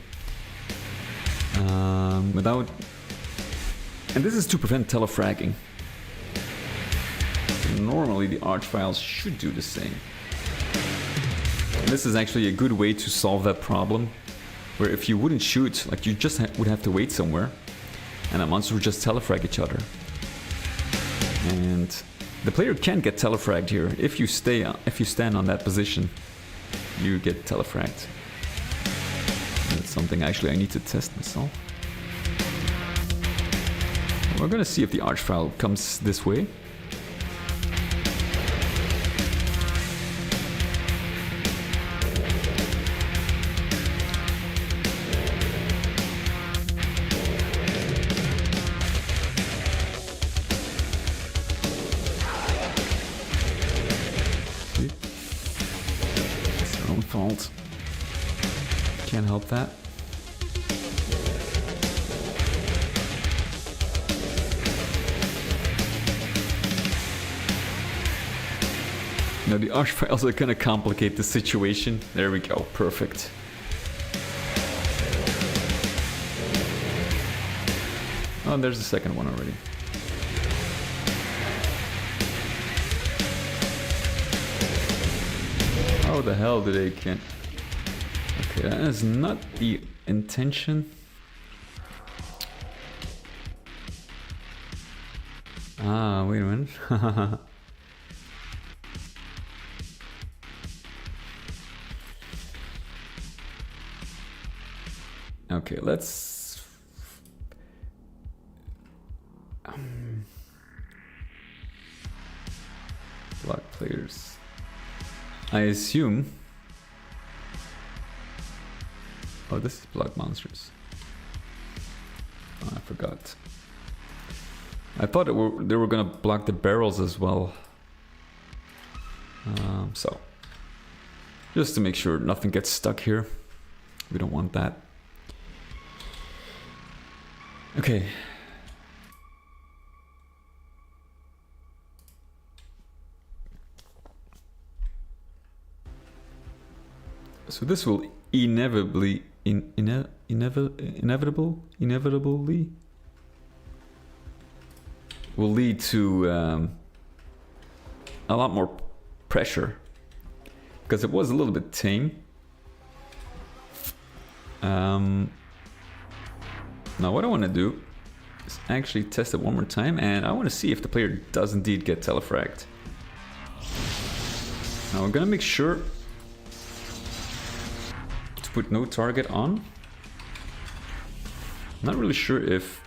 And this is to prevent telefragging. Normally the arch files should do the same. And this is actually a good way to solve that problem, where if you wouldn't shoot, like, you just would have to wait somewhere and a monster would just telefrag each other. And the player can get telefragged here. If you stand on that position, you get telefragged. That's something actually I need to test myself. We're gonna see if the arch file comes this way. It's their own fault. Can't help that. Now the arch files are gonna complicate the situation. There we go, perfect. Oh, and there's the second one already. How the hell did they can't? Okay, that is not the intention. Ah, wait a minute. Okay, let's... block players. I assume... Oh, this is block monsters. Oh, I forgot. I thought they were gonna block the barrels as well. So, just to make sure nothing gets stuck here. We don't want that. Okay. So this will inevitably will lead to a lot more pressure, because it was a little bit tame. Now what I want to do is actually test it one more time, and I want to see if the player does indeed get telefragged. Now we're gonna make sure to put no target on. I'm not really sure if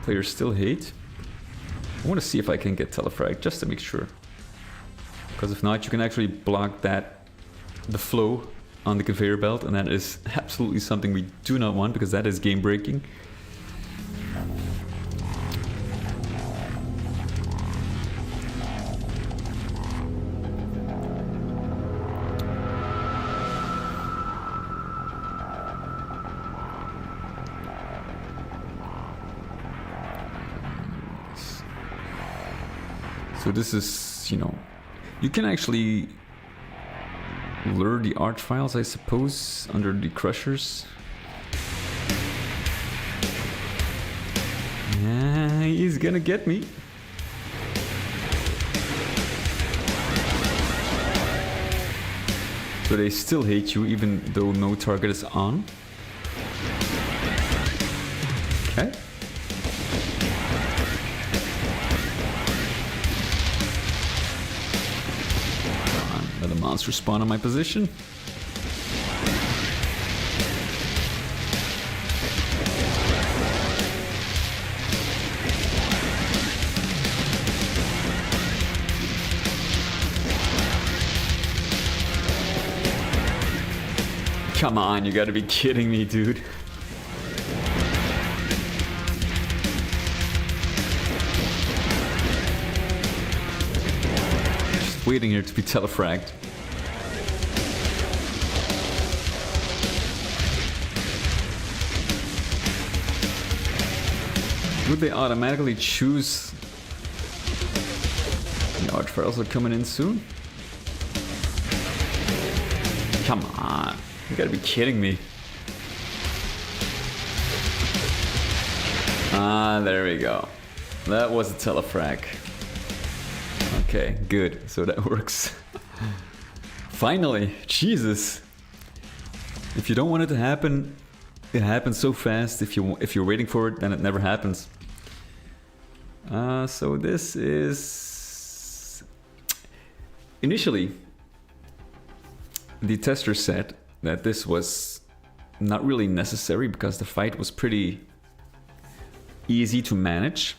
players still hate. I want to see if I can get telefragged just to make sure, because if not, you can actually block the flow on the conveyor belt, and that is absolutely something we do not want, because that is game breaking. So this is, you know, you can actually lure the arch files, I suppose, under the crushers. Yeah, he's gonna get me. So they still hate you even though no target is on. Okay. Let a monster spawn on my position. Come on, you gotta be kidding me, dude. Just waiting here to be telefragged. Would they automatically choose? The archfiles are coming in soon. Come on. You gotta be kidding me. Ah, there we go. That was a telefrag. Okay, good. So that works. Finally, Jesus. If you don't want it to happen, it happens so fast. If you're waiting for it, then it never happens. So this is initially the tester said that this was not really necessary because the fight was pretty easy to manage.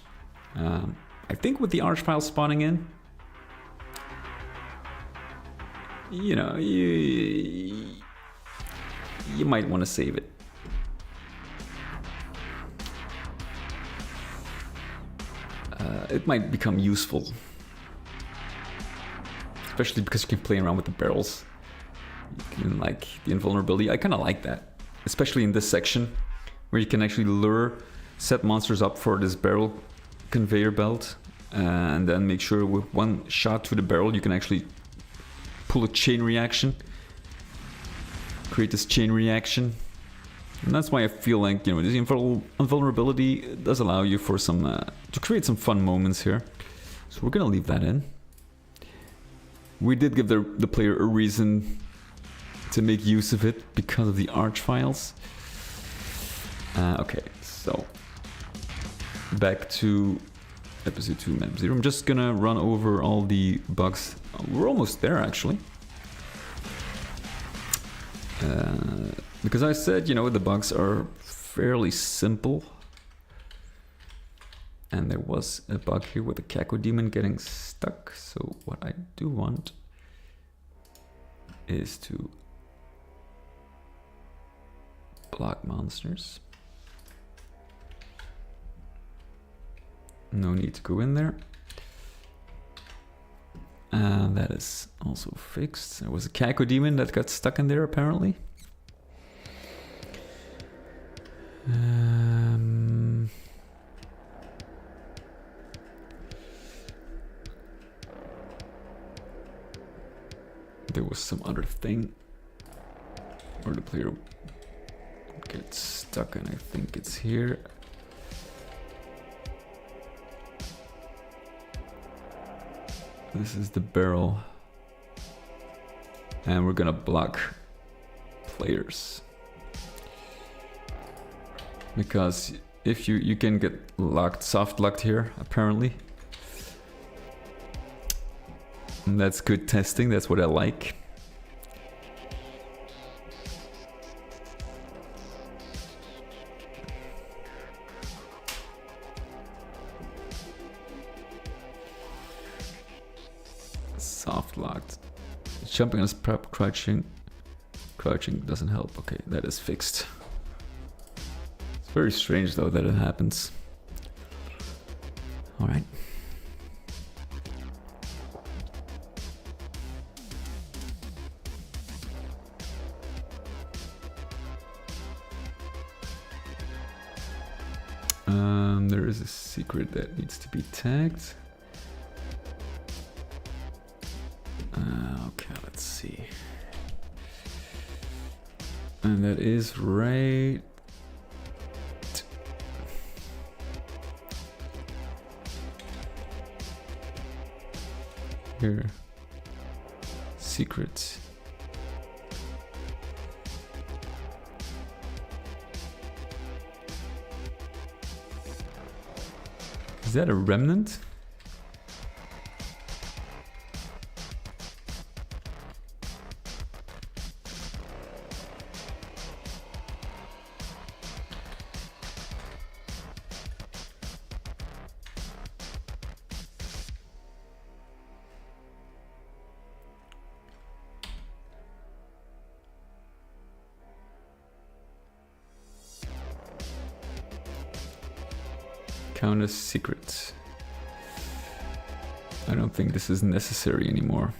I think with the archvile spawning in, you know, you might want to save it. It might become useful, especially because you can play around with the barrels. You can, like, the invulnerability. I kind of like that, especially in this section where you can actually set monsters up for this barrel conveyor belt, and then make sure with one shot to the barrel you can actually pull a chain reaction, create this chain reaction. And that's why I feel like, you know, this invulnerability does allow you for some to create some fun moments here. So we're gonna leave that in. We did give the player a reason to make use of it because of the archfiles. Okay, so back to episode 2 map 0. I'm just gonna run over all the bugs. We're almost there, actually. Because I said, you know, the bugs are fairly simple. And there was a bug here with the Caco demon getting stuck. So what I do want is to block monsters. No need to go in there. And that is also fixed. There was a Caco demon that got stuck in there, apparently. There was some other thing where the player gets stuck, and I think it's here. This is the barrel, and we're gonna block players, because if you can get locked, soft locked here apparently, and that's good testing. That's what I like. Soft locked. Jumping on his prep, crouching. Crouching doesn't help. Okay, that is fixed. It's very strange though that it happens. Alright. There is a secret that needs to be tagged. Okay, let's see. And that is right here. Secret. Is that a remnant? Count as secret. I don't think this is necessary anymore.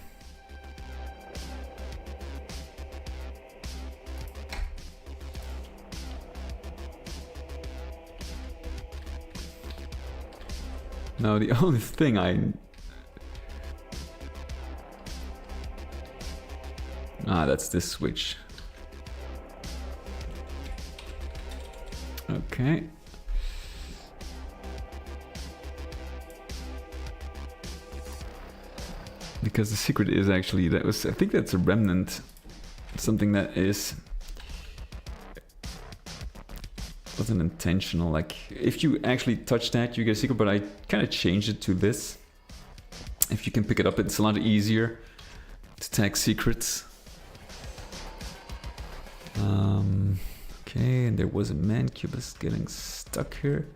Now the only thing that's this switch. Okay. Because the secret is actually, I think that's a remnant. Something that wasn't intentional. Like, if you actually touch that, you get a secret, but I kind of changed it to this. If you can pick it up, it's a lot easier to tag secrets. Okay, and there was a Mancubus getting stuck here.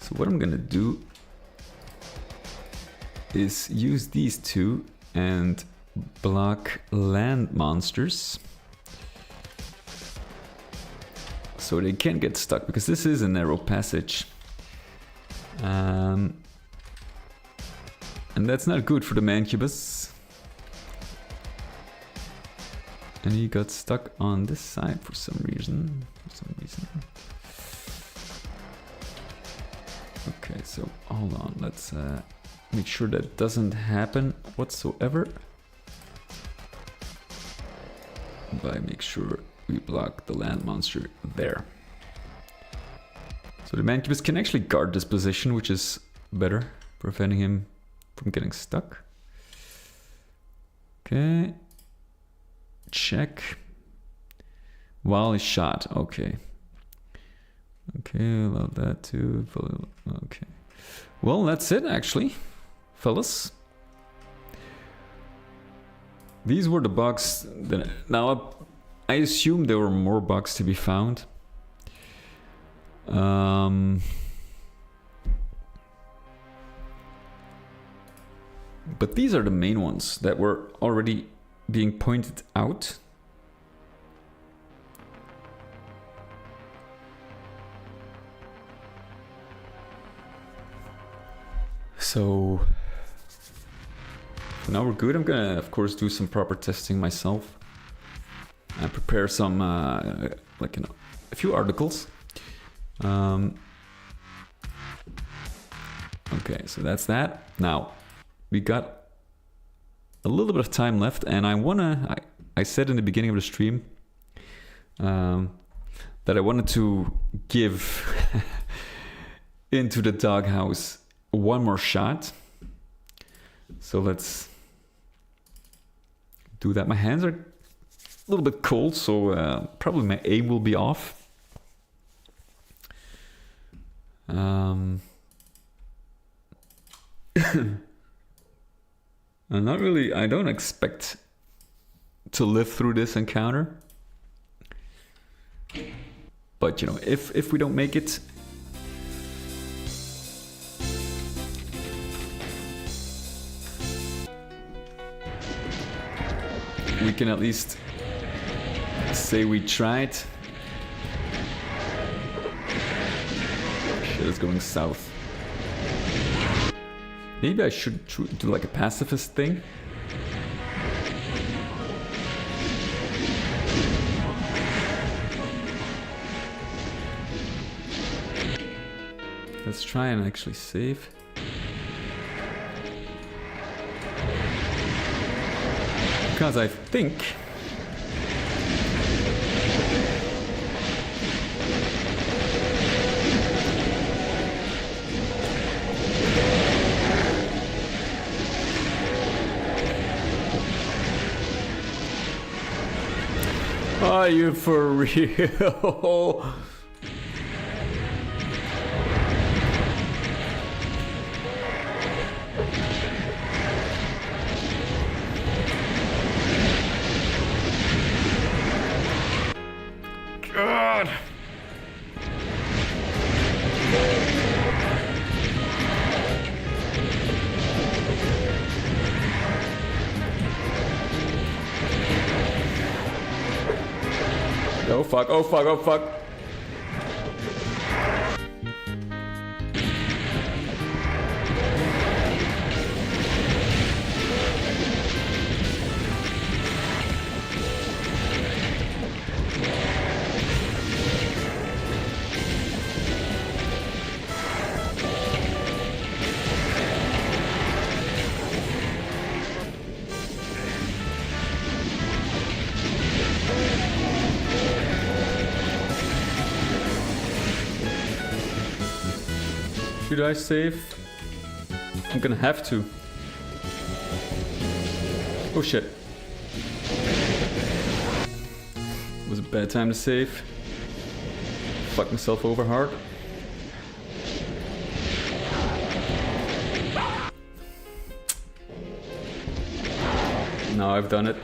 So what I'm gonna do is use these two and block land monsters so they can't get stuck, because this is a narrow passage, and that's not good for the Mancubus. And he got stuck on this side for some reason. Okay, so hold on, let's make sure that doesn't happen whatsoever. By make sure we block the land monster there. So the Mancubus can actually guard this position, which is better, preventing him from getting stuck. Okay. Check. While he's shot. Okay. Okay, allow that too. Okay. Well, that's it actually, fellas. These were the bugs that, now I assume there were more bugs to be found. But these are the main ones that were already being pointed out. So now we're good. I'm gonna, of course, do some proper testing myself and prepare some, like, you know, a few articles. Okay, so that's that. Now we got a little bit of time left, and I said in the beginning of the stream that I wanted to give Into the Doghouse one more shot. So let's do that. My hands are a little bit cold, so probably my aim will be off. I don't expect to live through this encounter. But, you know, if we don't make it, we can at least say we tried. Shit is going south. Maybe I should do like a pacifist thing. Let's try and actually save. Because I think are you for real? God! Oh fuck, oh fuck, oh fuck. Should I save? I'm gonna have to. Oh shit. It was a bad time to save. Fuck myself over hard. Now I've done it.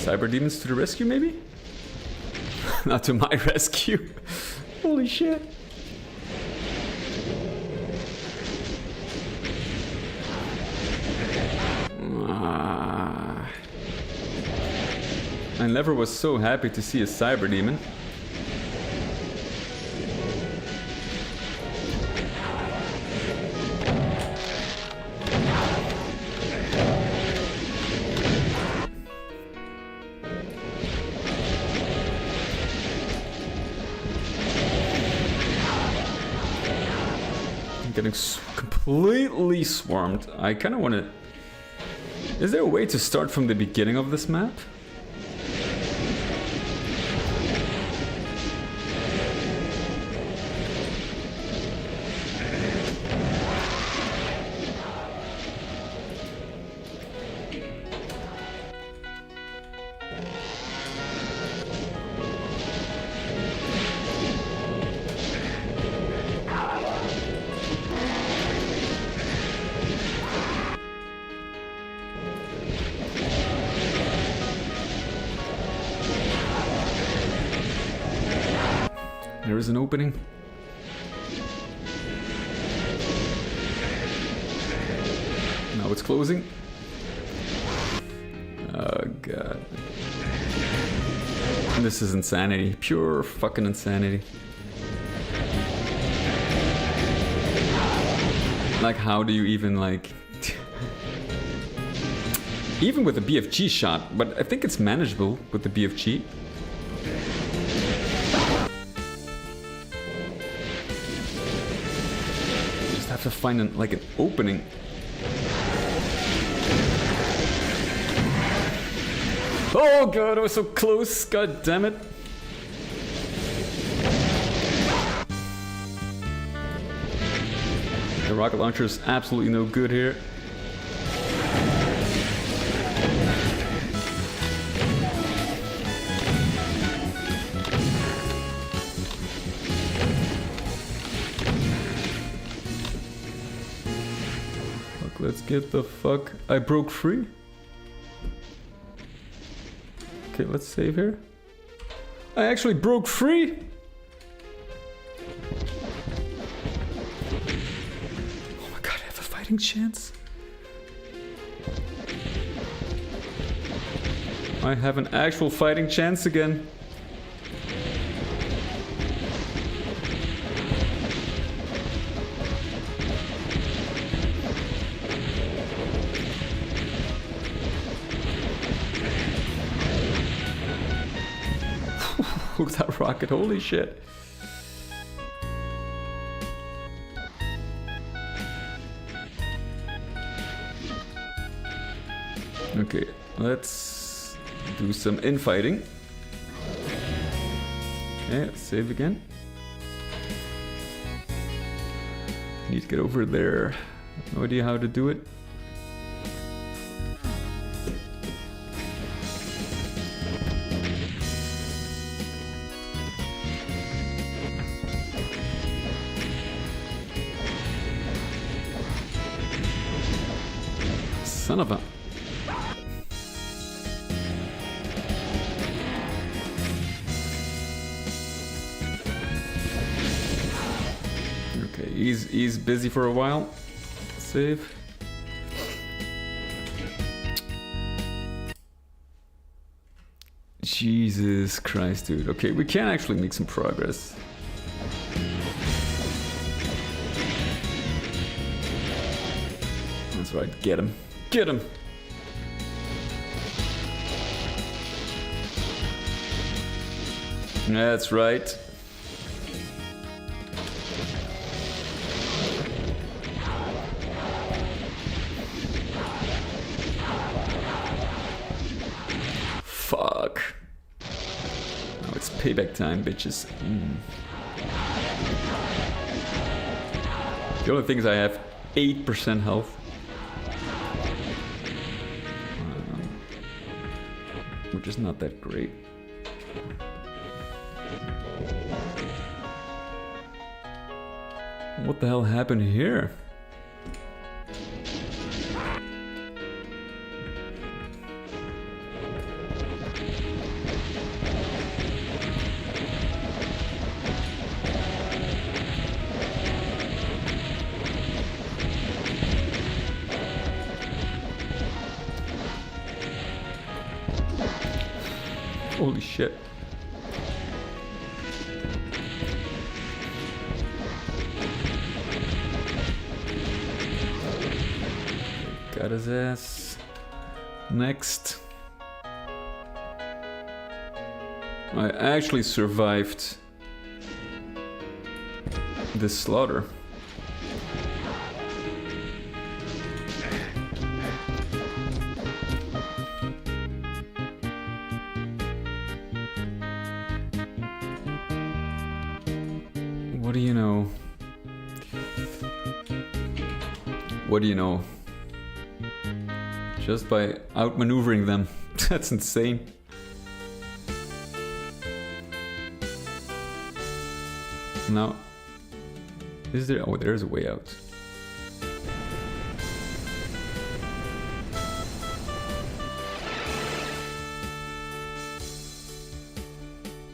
Cyber demons to the rescue, maybe? Not to my rescue. Holy shit. I never was so happy to see a cyber demon. I'm getting completely swarmed. I kind of want to... Is there a way to start from the beginning of this map? There is an opening. Now it's closing. Oh god. This is insanity. Pure fucking insanity. Like, how do you even, like... Even with the BFG shot, but I think it's manageable with the BFG. To find an opening. Oh god, I was so close, god damn it. The rocket launcher is absolutely no good here. Let's get the fuck... I broke free? Okay, let's save here. I actually broke free! Oh my god, I have a fighting chance. I have an actual fighting chance again. That rocket, holy shit. Okay, let's do some infighting. Okay, let's save again. Need to get over there. No idea how to do it. Son of a... he's busy for a while. Save. Jesus Christ, dude. Okay, we can actually make some progress. That's right, get him. Get him! That's right. Fuck. Now it's payback time, bitches. The only thing is I have 8% health. Which is not that great. What the hell happened here? Holy shit. Got his ass. Next. I actually survived this slaughter. What do you know? What do you know? Just by outmaneuvering them. That's insane. Now, is there? Oh, there's a way out.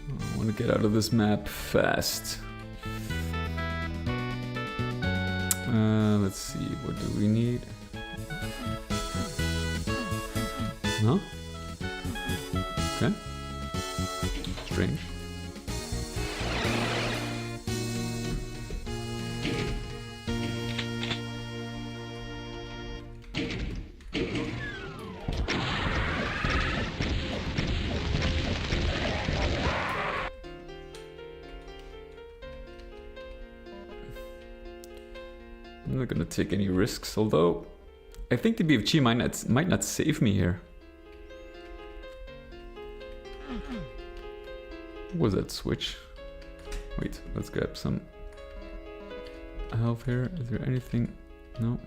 I want to get out of this map fast. Let's see, what do we need? No? Okay. Strange. I'm not gonna take any risks, although I think the BFG might not save me here. What was that switch? Wait, let's grab some health here. Is there anything? No.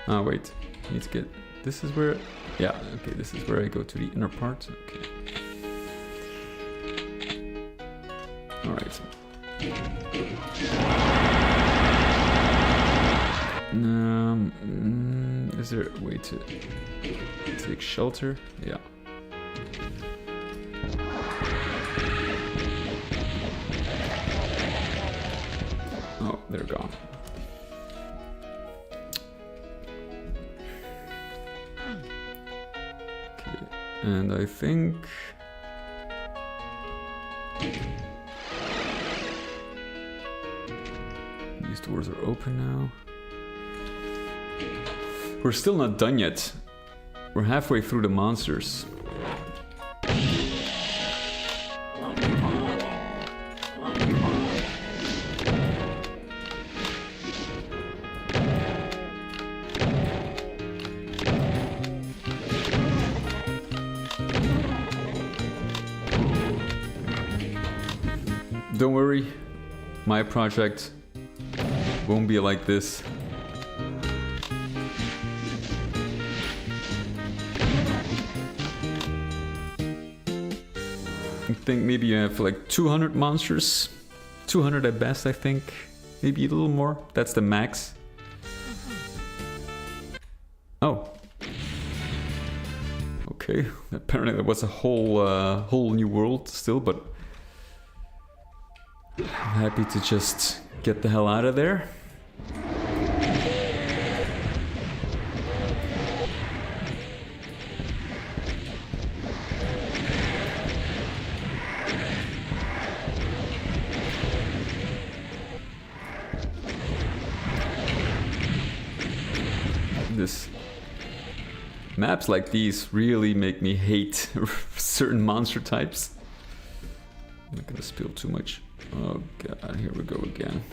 Ah, wait. I need to get... This is where... Yeah, okay, this is where I go to the inner part. Okay. Alright. Is there a way to take shelter? Yeah. Oh, they're gone. Okay, and I think... These doors are open now. We're still not done yet. We're halfway through the monsters. Don't worry, my project won't be like this. I think maybe you have like 200 monsters. 200 at best, I think. Maybe a little more. That's the max. Oh. Okay, apparently that was a whole new world still, but I'm happy to just get the hell out of there. This maps like these really make me hate certain monster types. I'm not gonna spill too much. Oh god, here we go again.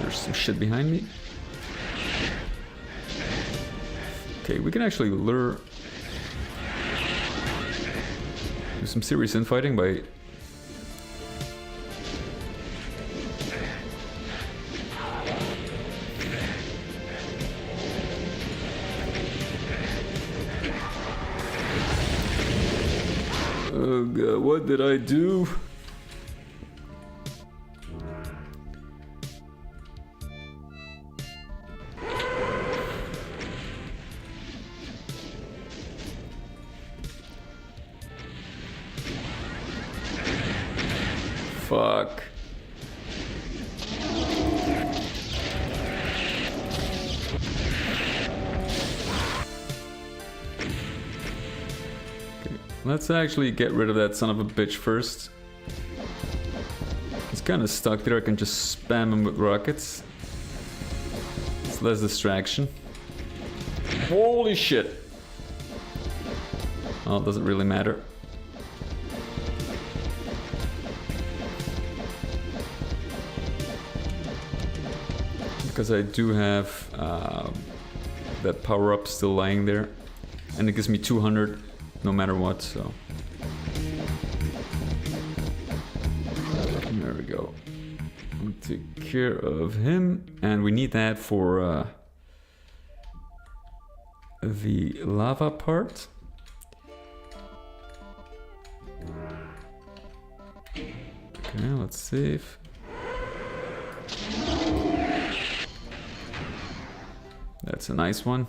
There's some shit behind me. Okay, we can actually lure... do some serious infighting by... Oh god, what did I do? Fuck. Okay, let's actually get rid of that son of a bitch first. He's kind of stuck there. I can just spam him with rockets. It's less distraction. Holy shit. Well, it doesn't really matter. Because I do have that power-up still lying there. And it gives me 200 no matter what, so... There we go. I'll take care of him. And we need that for the lava part. Okay, let's save. That's a nice one.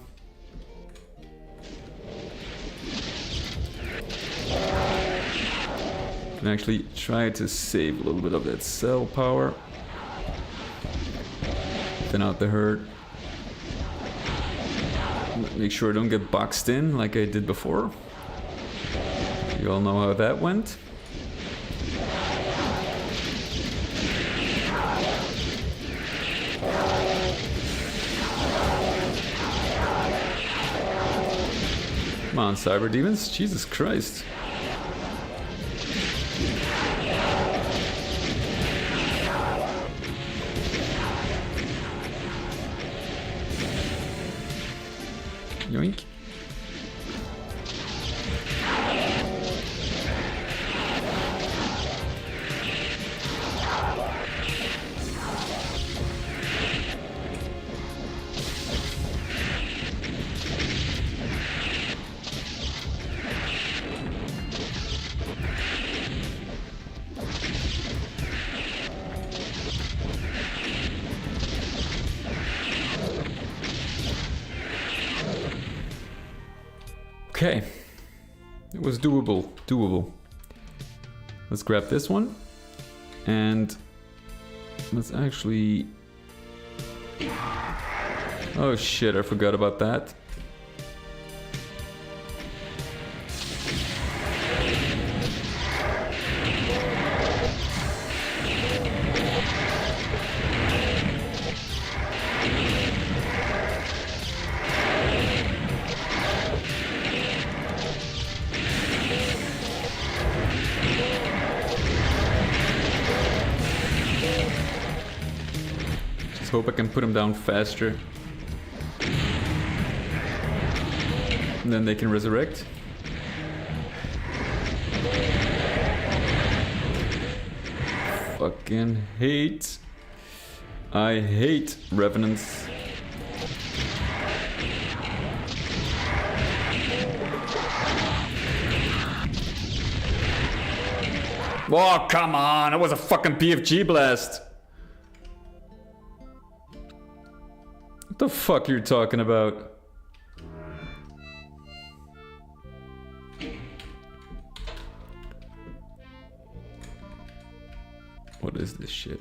Can actually try to save a little bit of that cell power. Thin out the herd. Make sure I don't get boxed in like I did before. You all know how that went. Come on, cyber demons. Jesus Christ. Yoink. Okay, it was doable. Let's grab this one, and let's actually... Oh shit, I forgot about that. Hope I can put them down faster. And then they can resurrect. Fucking hate. I hate revenants. Oh, come on! That was a fucking PFG blast! What the fuck you're talking about? What is this shit?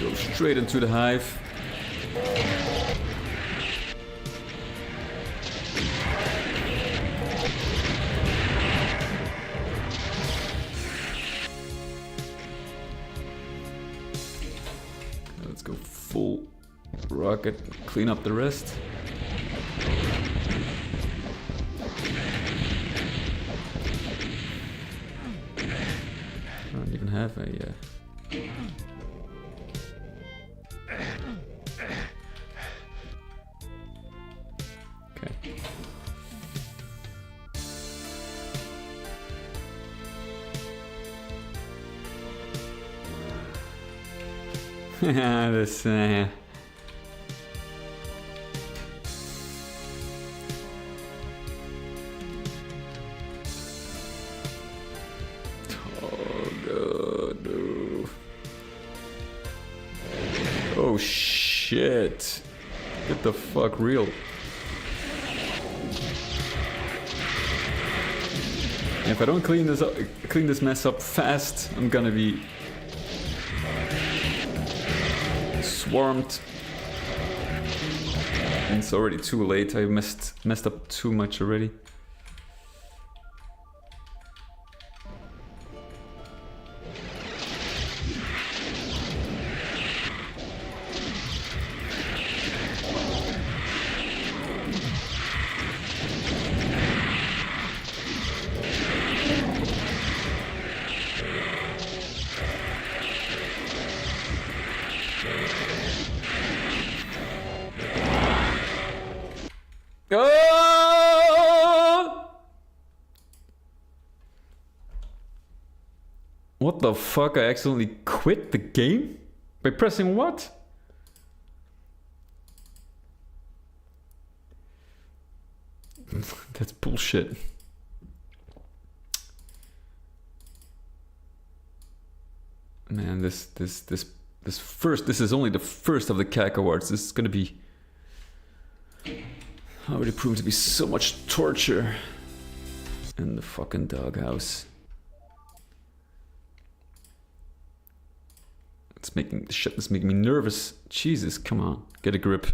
Go straight into the hive. Let's go full rocket, clean up the rest. I don't even have a... this, Oh god, no. Oh shit. Get the fuck real. If I don't clean this mess up fast, I'm gonna be swarmed. And it's already too late. I messed up too much already. What the fuck? I accidentally quit the game? By pressing what? That's bullshit. Man, this is only the first of the Cacowards. This is gonna be already proven to be so much torture in the fucking doghouse. The shit is making me nervous. Jesus, come on, get a grip.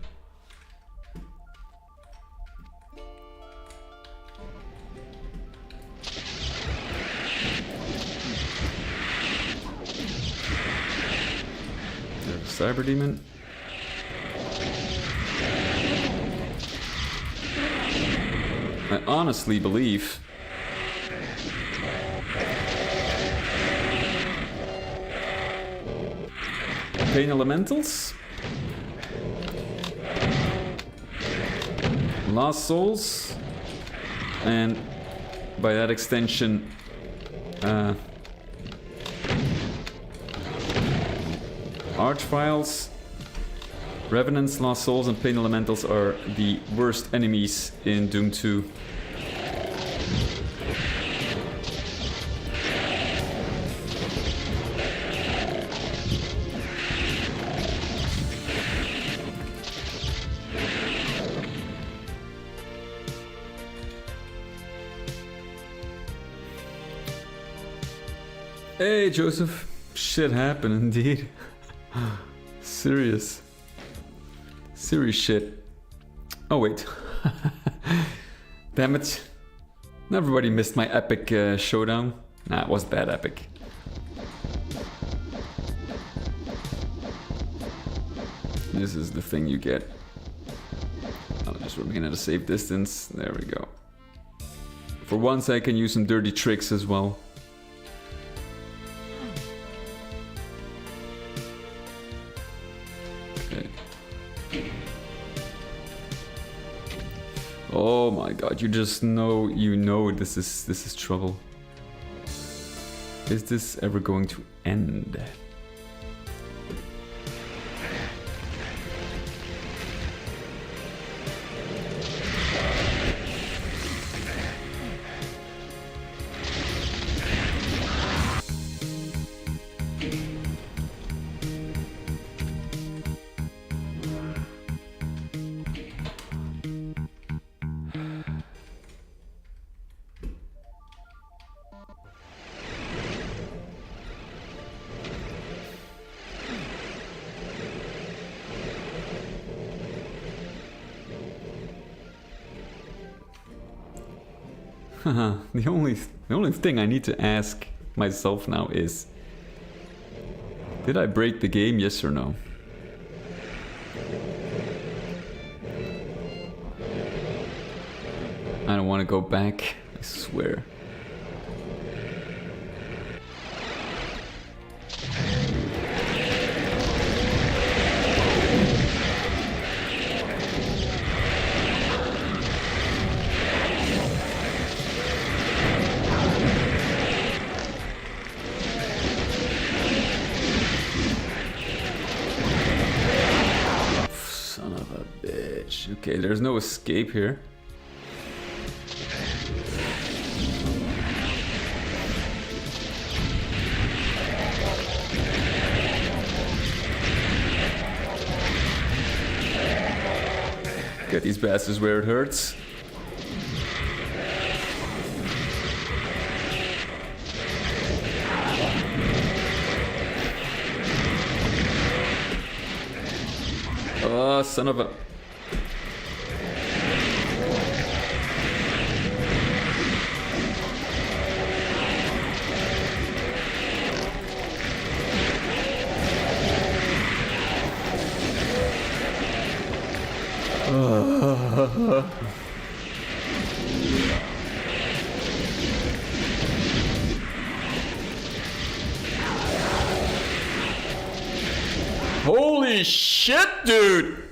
There's a cyber demon. I honestly believe Pain Elementals, Lost Souls, and by that extension Archviles, Revenants, Lost Souls, and Pain Elementals are the worst enemies in Doom 2. Hey Joseph, shit happened indeed. Serious shit. Oh wait, damn it! Everybody missed my epic showdown. Nah, it wasn't that epic. This is the thing you get. I'll just remain at a safe distance. There we go. For once, I can use some dirty tricks as well. God, you just know, this is trouble. Is this ever going to end? The only thing I need to ask myself now is, did I break the game, yes or no? I don't want to go back, I swear. Okay, there's no escape here. Get these bastards where it hurts. Oh, son of a... Holy shit, dude!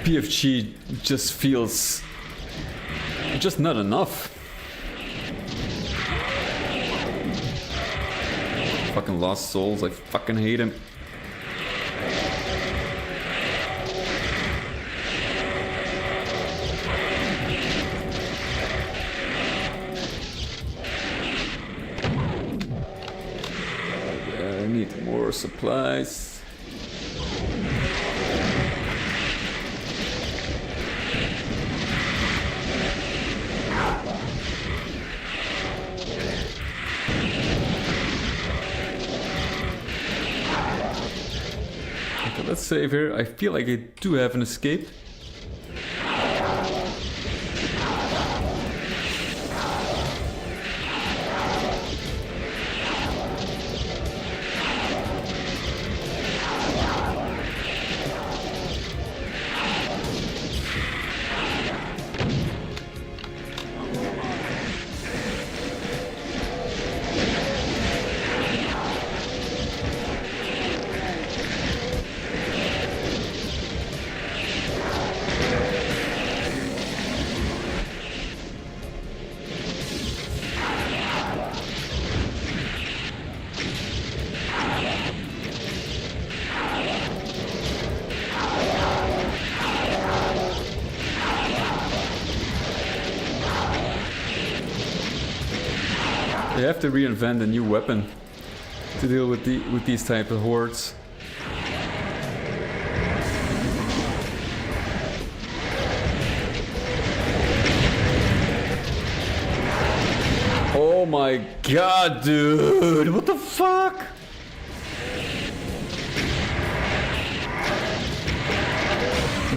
PFG just feels just not enough. Fucking Lost Souls, I fucking hate him. I need more supplies. Let's save here. I feel like I do have an escape. They have to reinvent a new weapon to deal with these type of hordes. Oh my god, dude! What the fuck?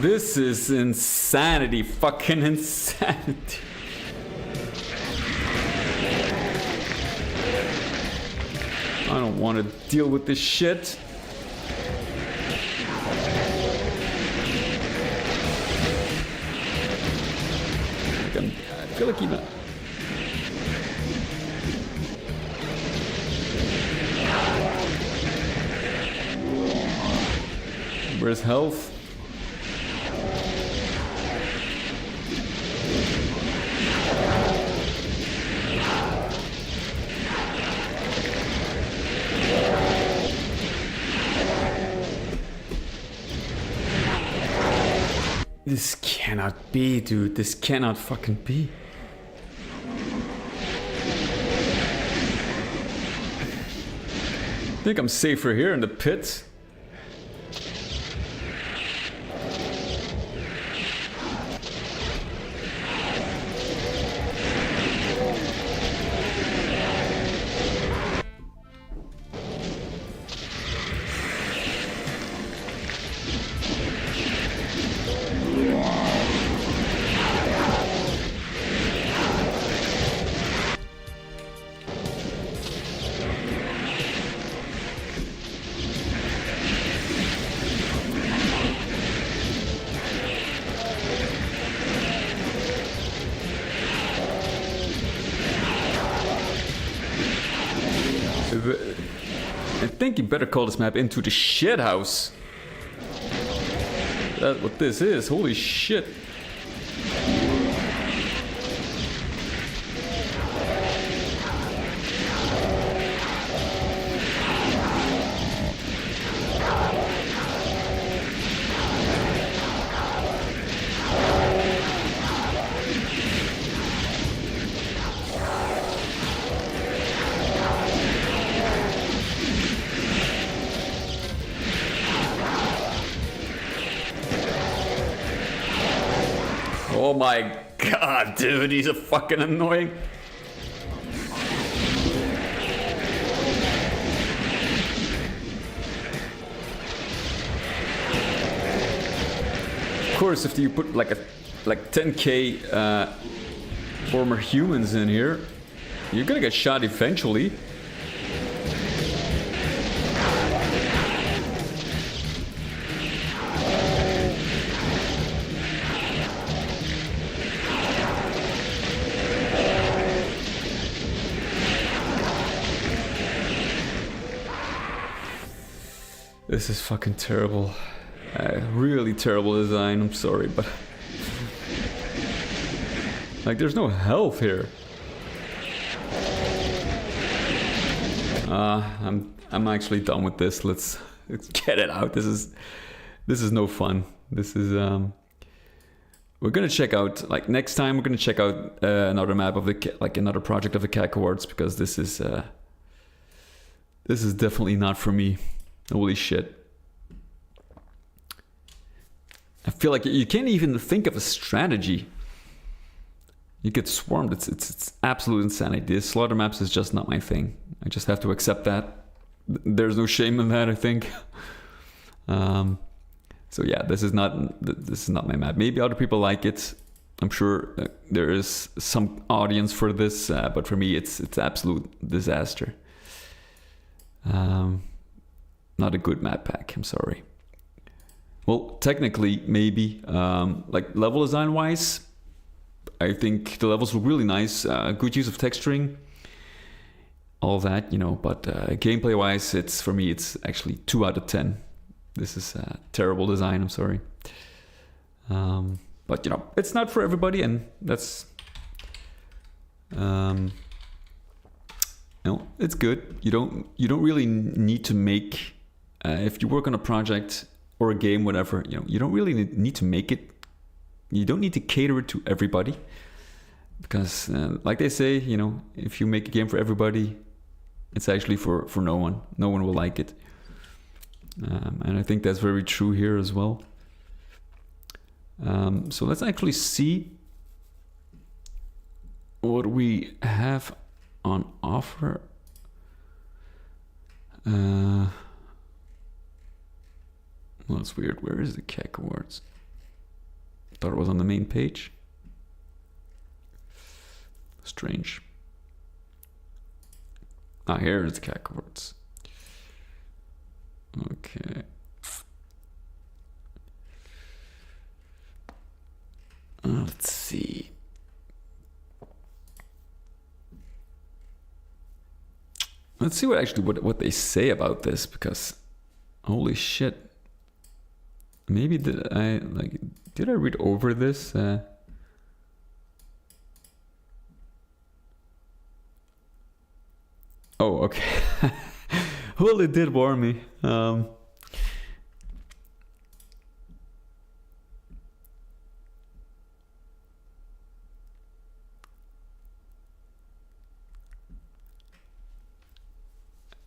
This is insanity, fucking insanity. I don't want to deal with this shit. feel like even... Where's health? This cannot be, dude. This cannot fucking be. I think I'm safer here in the pit. I think you better call this map Into the Shit House. That's what this is. Holy shit. Oh my god, dude, he's a fucking annoying. Of course, if you put like 10k former humans in here, you're gonna get shot eventually. This is fucking terrible. Really terrible design, I'm sorry, but... like, there's no health here. I'm actually done with this. Let's get it out. This is no fun. This is... we're gonna check out, like, next time we're gonna check out another map of the... like, another project of the Cacowards, because this is definitely not for me. Holy shit. I feel like you can't even think of a strategy. You get swarmed. It's absolute insanity. This slaughter maps is just not my thing. I just have to accept that. There's no shame in that, I think. So yeah, this is not my map. Maybe other people like it. I'm sure there is some audience for this, but for me it's absolute disaster. Not a good map pack, I'm sorry. Well, technically, maybe. Like, level design wise, I think the levels look really nice. Good use of texturing. All that, you know, but gameplay wise, for me, it's actually 2 out of 10. This is terrible design, I'm sorry. But, you know, it's not for everybody, and that's... no, it's good. You don't really need to make... if you work on a project or a game, whatever, you know, you don't really need to make it. You don't need to cater it to everybody, because, like they say, you know, if you make a game for everybody, it's actually for no one. No one will like it, and I think that's very true here as well. So let's actually see what we have on offer. Well, that's weird. Where is the Cacowards? Thought it was on the main page. Strange. Ah, here's the Cacowards. Okay. Let's see. Let's see what they say about this, because holy shit. Maybe did I read over this? Oh, okay. Well, it did warn me.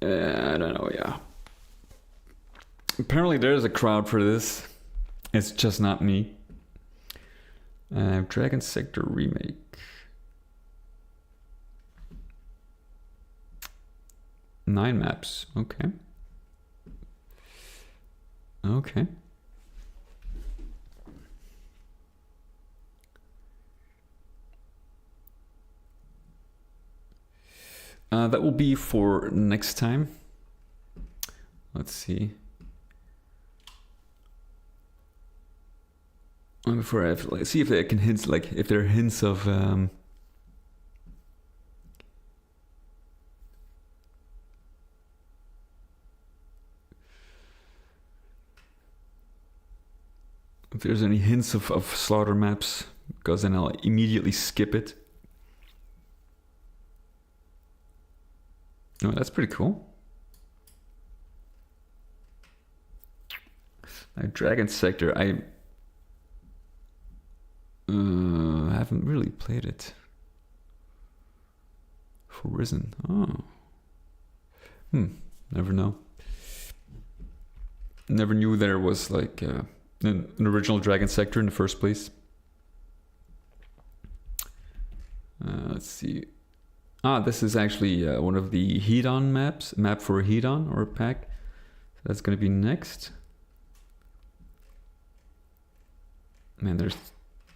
I don't know, yeah. Apparently there's a crowd for this. It's just not me. Dragon Sector remake. Nine maps. Okay. Okay. That will be for next time. Let's see. Before let's see if I can hint, like if there are hints of if there's any hints of slaughter maps, because then I'll immediately skip it. Oh, that's pretty cool. Dragon Sector, I haven't really played it. For Risen. Oh. Never know. Never knew there was like an original Dragon Sector in the first place. Let's see. This is actually one of the Hedon maps. Map for Hedon or pack. So that's going to be next. Man, there's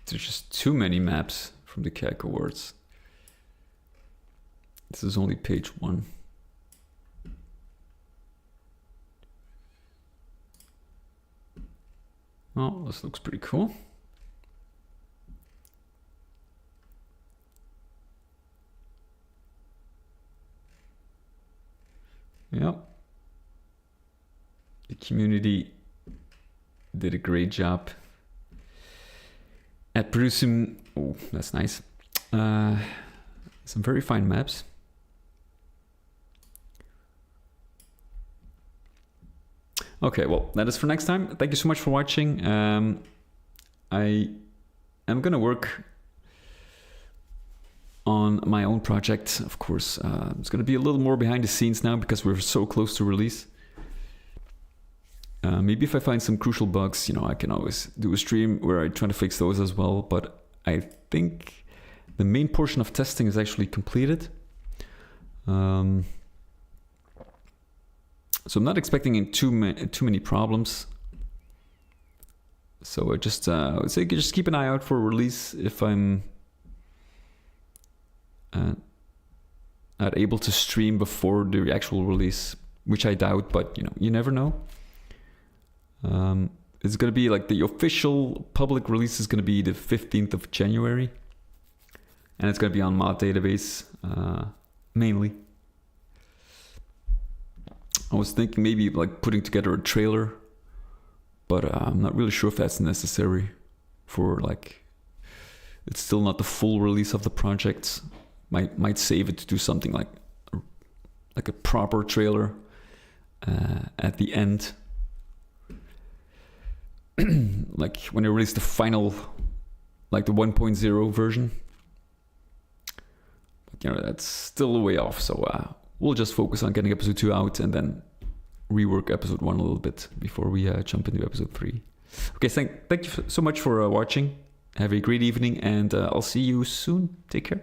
just too many maps from the Cacowards. This is only page 1. Oh, this looks pretty cool. Yep. The community did a great job at producing. Oh, that's nice. Some very fine maps. Okay, well, that is for next time. Thank you so much for watching. I am gonna work on my own project, of course. It's gonna be a little more behind the scenes now because we're so close to release. Maybe if I find some crucial bugs, I can always do a stream where I try to fix those as well. But I think the main portion of testing is actually completed. So I'm not expecting too many problems. So I just say just keep an eye out for release if I'm not able to stream before the actual release, which I doubt, but you never know. It's gonna be like the official public release is gonna be the 15th of January, and it's gonna be on mod database mainly. I was thinking maybe like putting together a trailer, but I'm not really sure if that's necessary for like, it's still not the full release of the project. Might save it to do something like a proper trailer at the end. Like when I release the final, like the 1.0 version. But that's still a way off, so we'll just focus on getting episode 2 out and then rework episode 1 a little bit before we jump into episode 3. Okay, thank you so much for watching. Have a great evening, and I'll see you soon. Take care.